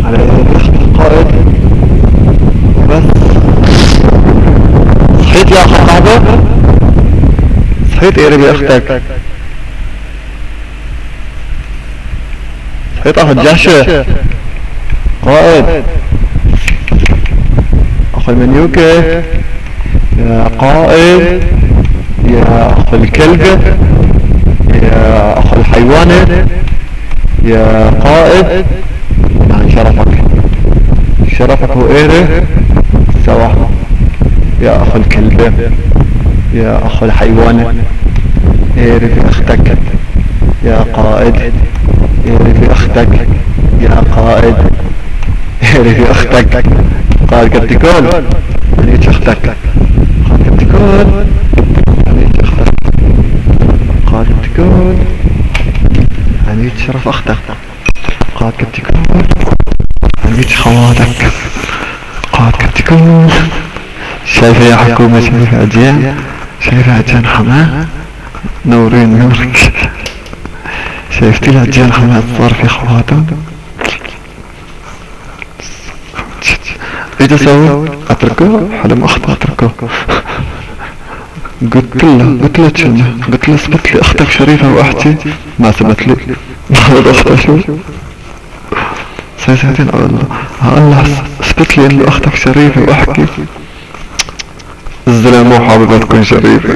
على القائد بس. صحيت يا اخو القحبة صحيت ايه ربي اختك. صحيت اخو الجحشة قائد اخو المنيوكي، يا قائد يا اخو الكلبة، يا اخو الحيوانة، يا قائد عن شرفك شرفك هو ايه سوا يا اخو الكلب يا اخو الحيوان، اعرف اختك يا قائد، اعرف اختك يا قائد، اعرف اختك قائد كبتكون هنيك اختك قائد كبتكون هنيك اختك قائد كبتكون هنيك شرف اختك قائد كبتكون هنيك خواتك قائد كبتكون. شايفة يا حكومة، شايفة عجيان، شايفة عجيان حماه نورين نورك، شايفتي العجيان حماه صار في خواتم. ايش اسوي؟ اتركه حلم اخت اتركه. قلت له اثبت لي اختك شريفة واحكي، ما ثبت لي. ما اختها شو ساعتين اقول له اثبت لي انه اختك شريفة واحكي. الزلمة مو حاببة تكون شريفة.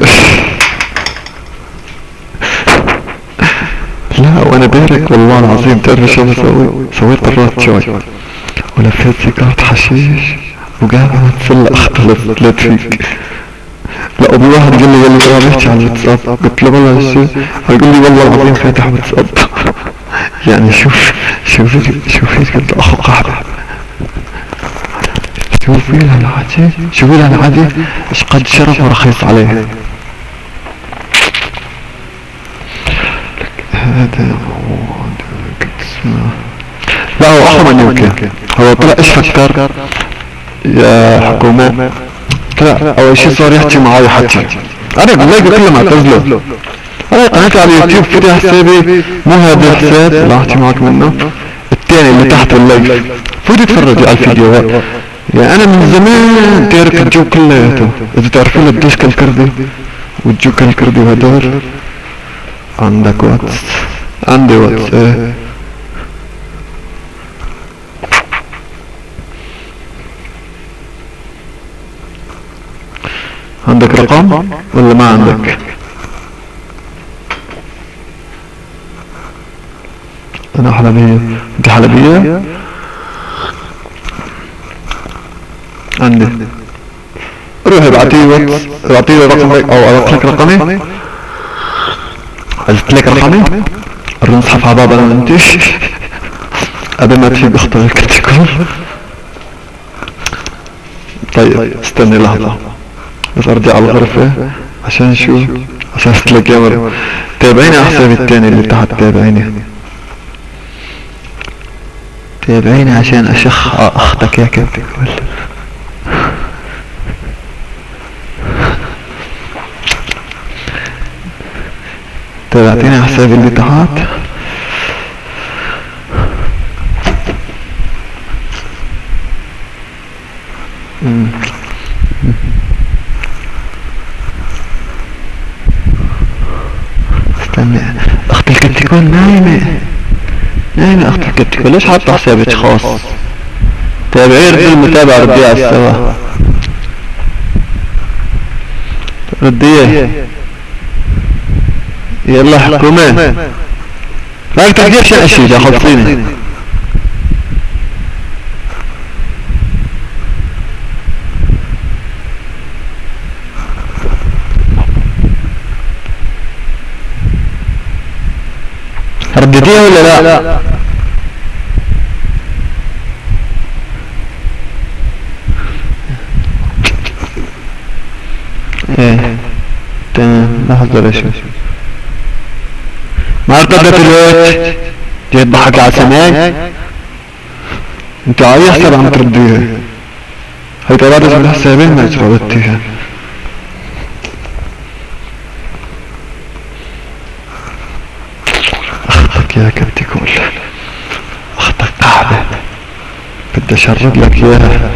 لا وانا بارك والله العظيم، تعرف شو بسوي؟ سويت طرات شوي ولفيت سيجارة حشيش وقاعد اتسلى اختلط فيك. لا ابو واحد قال لي يلا بيحكي على الواتساب، قلت له والله الشيء، يقول لي والله العظيم فاتح واتساب. يعني شوفي قلت اخو قاعد شوفي لها العادي ايش قد شرف ورخيص عليه. هذا لا هو اخو من يمكن، هو طلع ايش فكر يا حكومة؟ طلع اول شي صار يحكي معاي حكي، انا بالله كله معتزله، انا قناتي على اليوتيوب فتح حسابي مو هذا الحساب اللي احكي معك منه، الثاني اللي تحت باللايك، فوتي اتفرجي على الفيديوهات. يعني انا من زمان تارك الجو كلياته، اذا تعرفين الديسك الكردي والجوك الكردي وهدول. عندك واتس؟ عندي واتس ايه. عندك رقم ولا ما عندك؟ انا حلبية، انت حلبية؟ عندي. روح ابعتي واتس، ابعتي لي رقمك او ابعت لك رقمي. عزت لك رقمي نصحف على بعض انا وانتش قبل ما تجيب اختارك تكون. طيب استني لحظة بس ارجع على الغرفة عشان شو، عشان اشتلك يا مرة. تابعيني على حسابي التاني اللي تحت، تابعيني عشان اشخ اختك يا كابتن. تابعتيني على حسابي اللي تحت. استنى اختك تكون نايمة اختك تكون. ليش حاطة حسابك خاص؟ تابعي ردي المتابعة رديها على السوا. رديه يلا حكومة ما تقدرش اشيل يا خلصيني. رديتيها ولا لا؟ ايه تمام. لحظة شوي ما ارتدت الوقت جاي تضحك على سماك. انت على حساب عم ترديها، هي تبادش من حسابين ما ردتيها. اختك يا كبتي كل اختك قاعدة بدي اشرب لك اياها.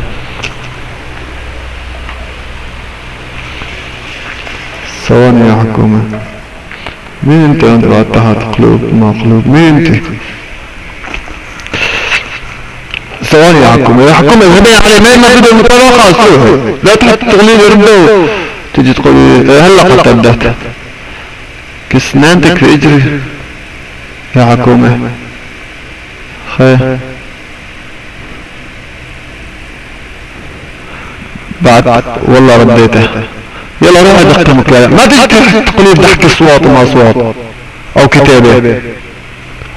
ثواني يا حكومة، مين انت وانت بعد تحت قلوب ما قلوب؟ مين انت؟ ثواني يا حكومة، يا حكومة اذهبي علي مين ما بدو المطابقة سوها، لا تحط تغليل ربو تجي تقولي هلا قد تبدأت كسنانتك في اجري يا حكومة. خير بعد والله رديته. يلا روح ادق مكالمة، ما تجي تقولي بدي احكي صوت وما صوت او كتابة.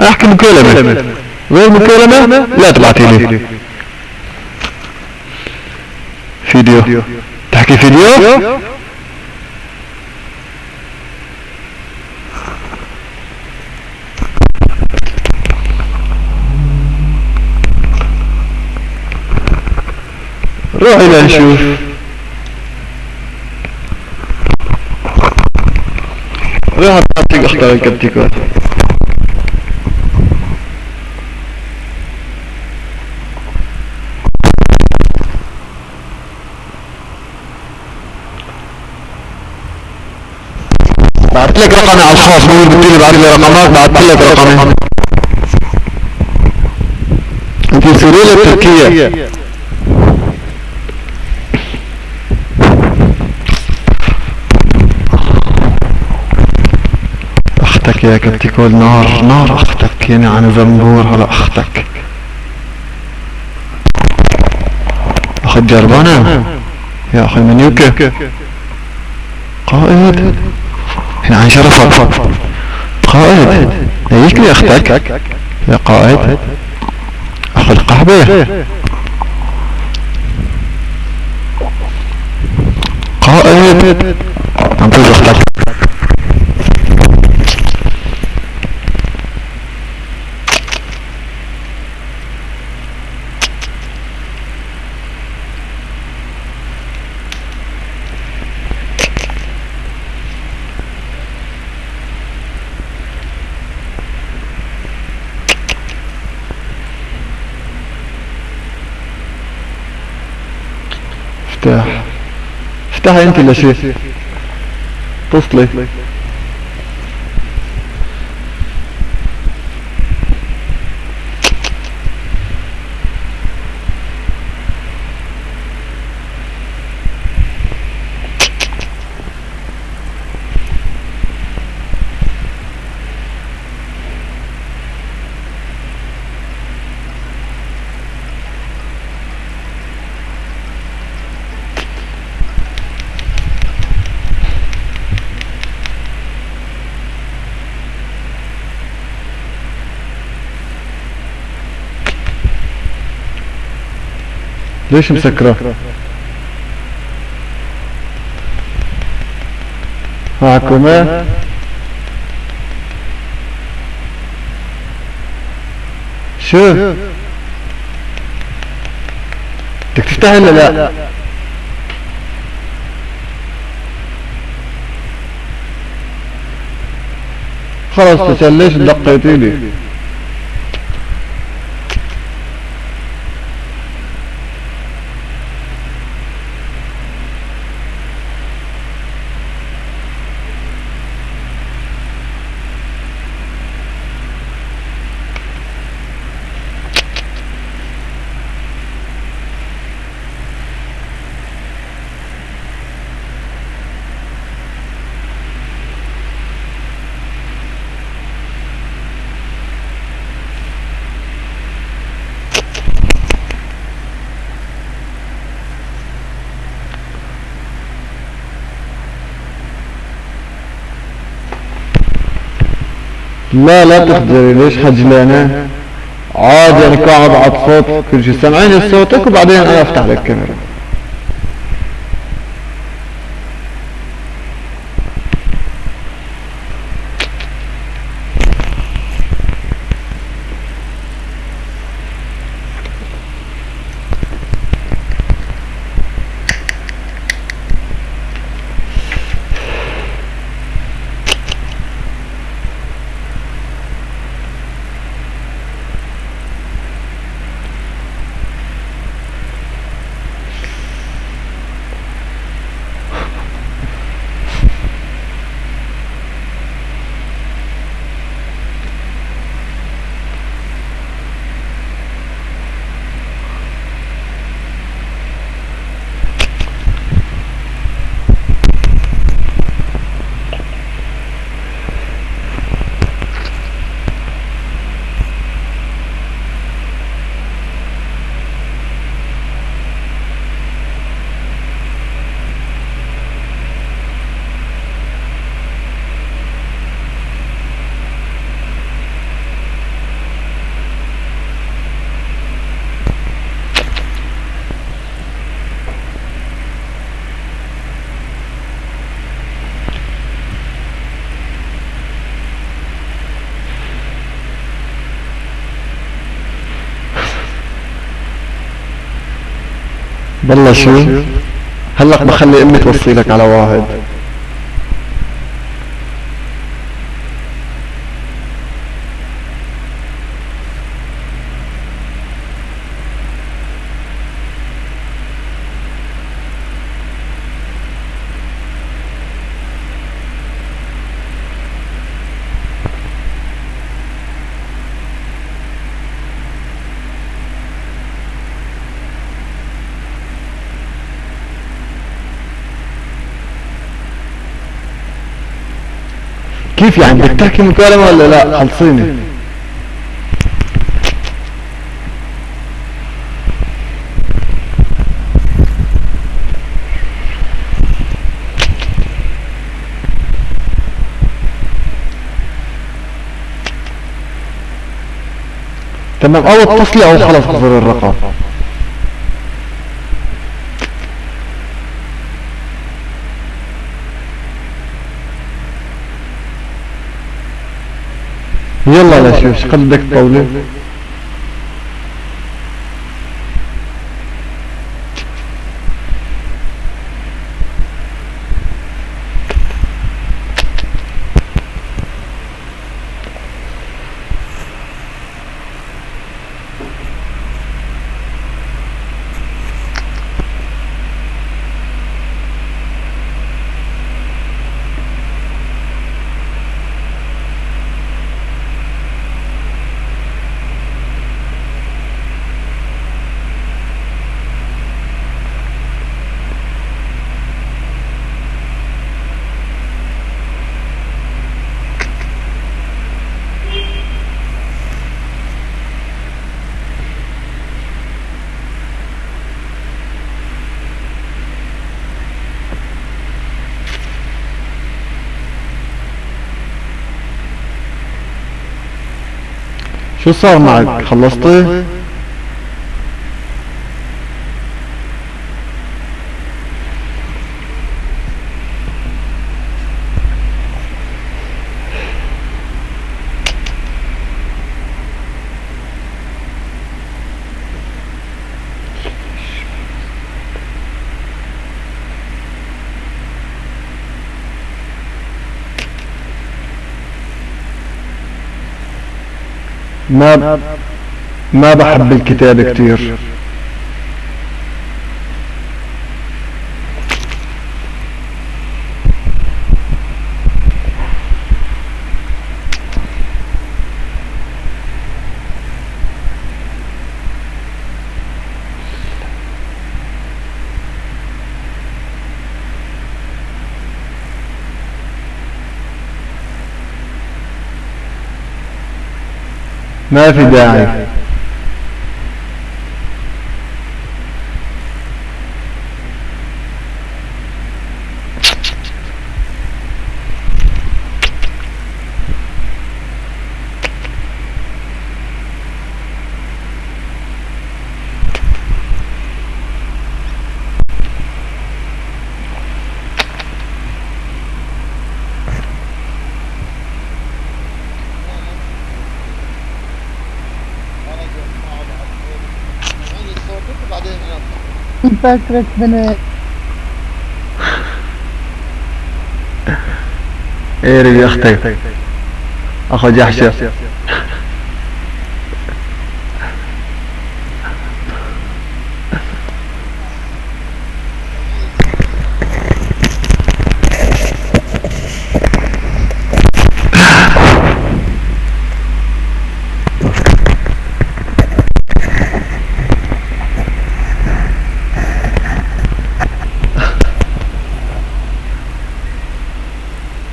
احكي مكالمة، غير مكالمة لا تبعتي لي فيديو. تحكي فيديو روحي لنشوف. روح تعطيك اختار الكبتيكات. بعت لك رقمي على الخاص، مو بتقولي بعت لي رقمك، بعت لك رقمي. انت سورية تركيا؟ اختك يا كبتيكول، نار نار اختك، يعني عن زنبور على اختك. اخت جربانة يا اخي من يوكا قائد، احنا عن شرفك قائد. هيك لي اختك يا قائد، اخذ القحبة قائد. انطيز اختك. افتحي انت لا شيء، اتصلي. ليش مسكرة؟ حكومة شو؟ بدك تفتحي ولا لا؟ خلص ليش دقيتي لي؟ لا تخجلي، ليش خجلانة؟ عادي انا قاعد على صوت كل شيء، سامعيني صوتك وبعدين انا افتح لك الكاميرا. بالله شو هلق بخلي امي توصي لك على واحد. كيف يعني بدك تحكي مكالمة ولا لا؟ خلصيني. تمام او اتصلي او خلص اخذ الرقم. يلا لا شوف قد بدك تطولي. شو صار معك؟ خلصتي؟ ما بحب الكتاب كتير. ما في داعي. فكرة بنات ايه يا اختي اخو جحشة.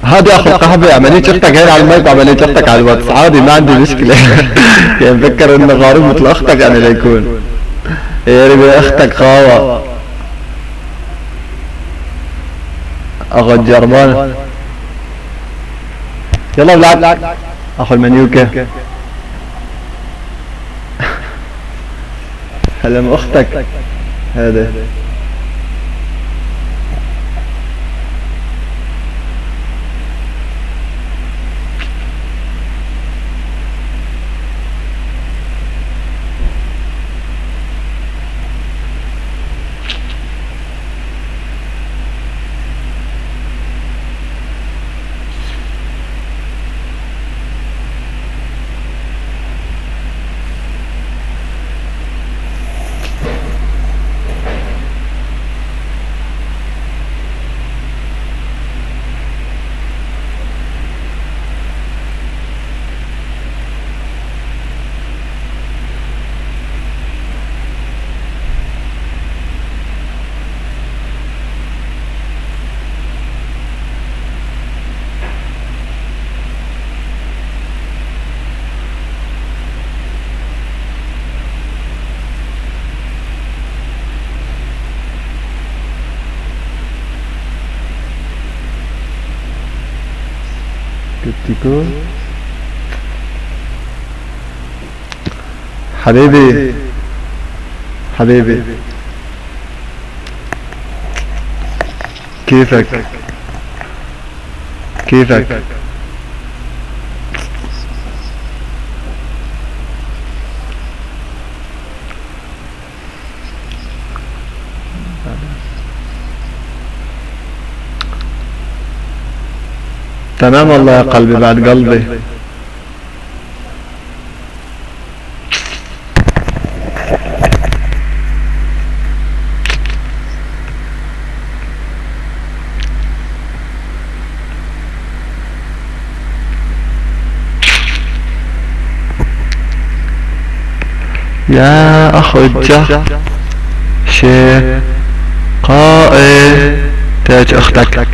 هذا اخو قهوة. عملية اختك هنا على المايك وعملية اختك على الواتس عادي ما عندي مشكلة. يعني مفكر انه غارب مثل اختك يعني ليكون يا ربي اختك خاوة اخو الجرمان. يلا بلعب اخو المنيوكة. حلم اختك هذا. تيكو حبيبي حبيبي كيفك كيفك تمام والله يا قلبي بعد قلبي. يا أخو الجه شقائي تاج أختك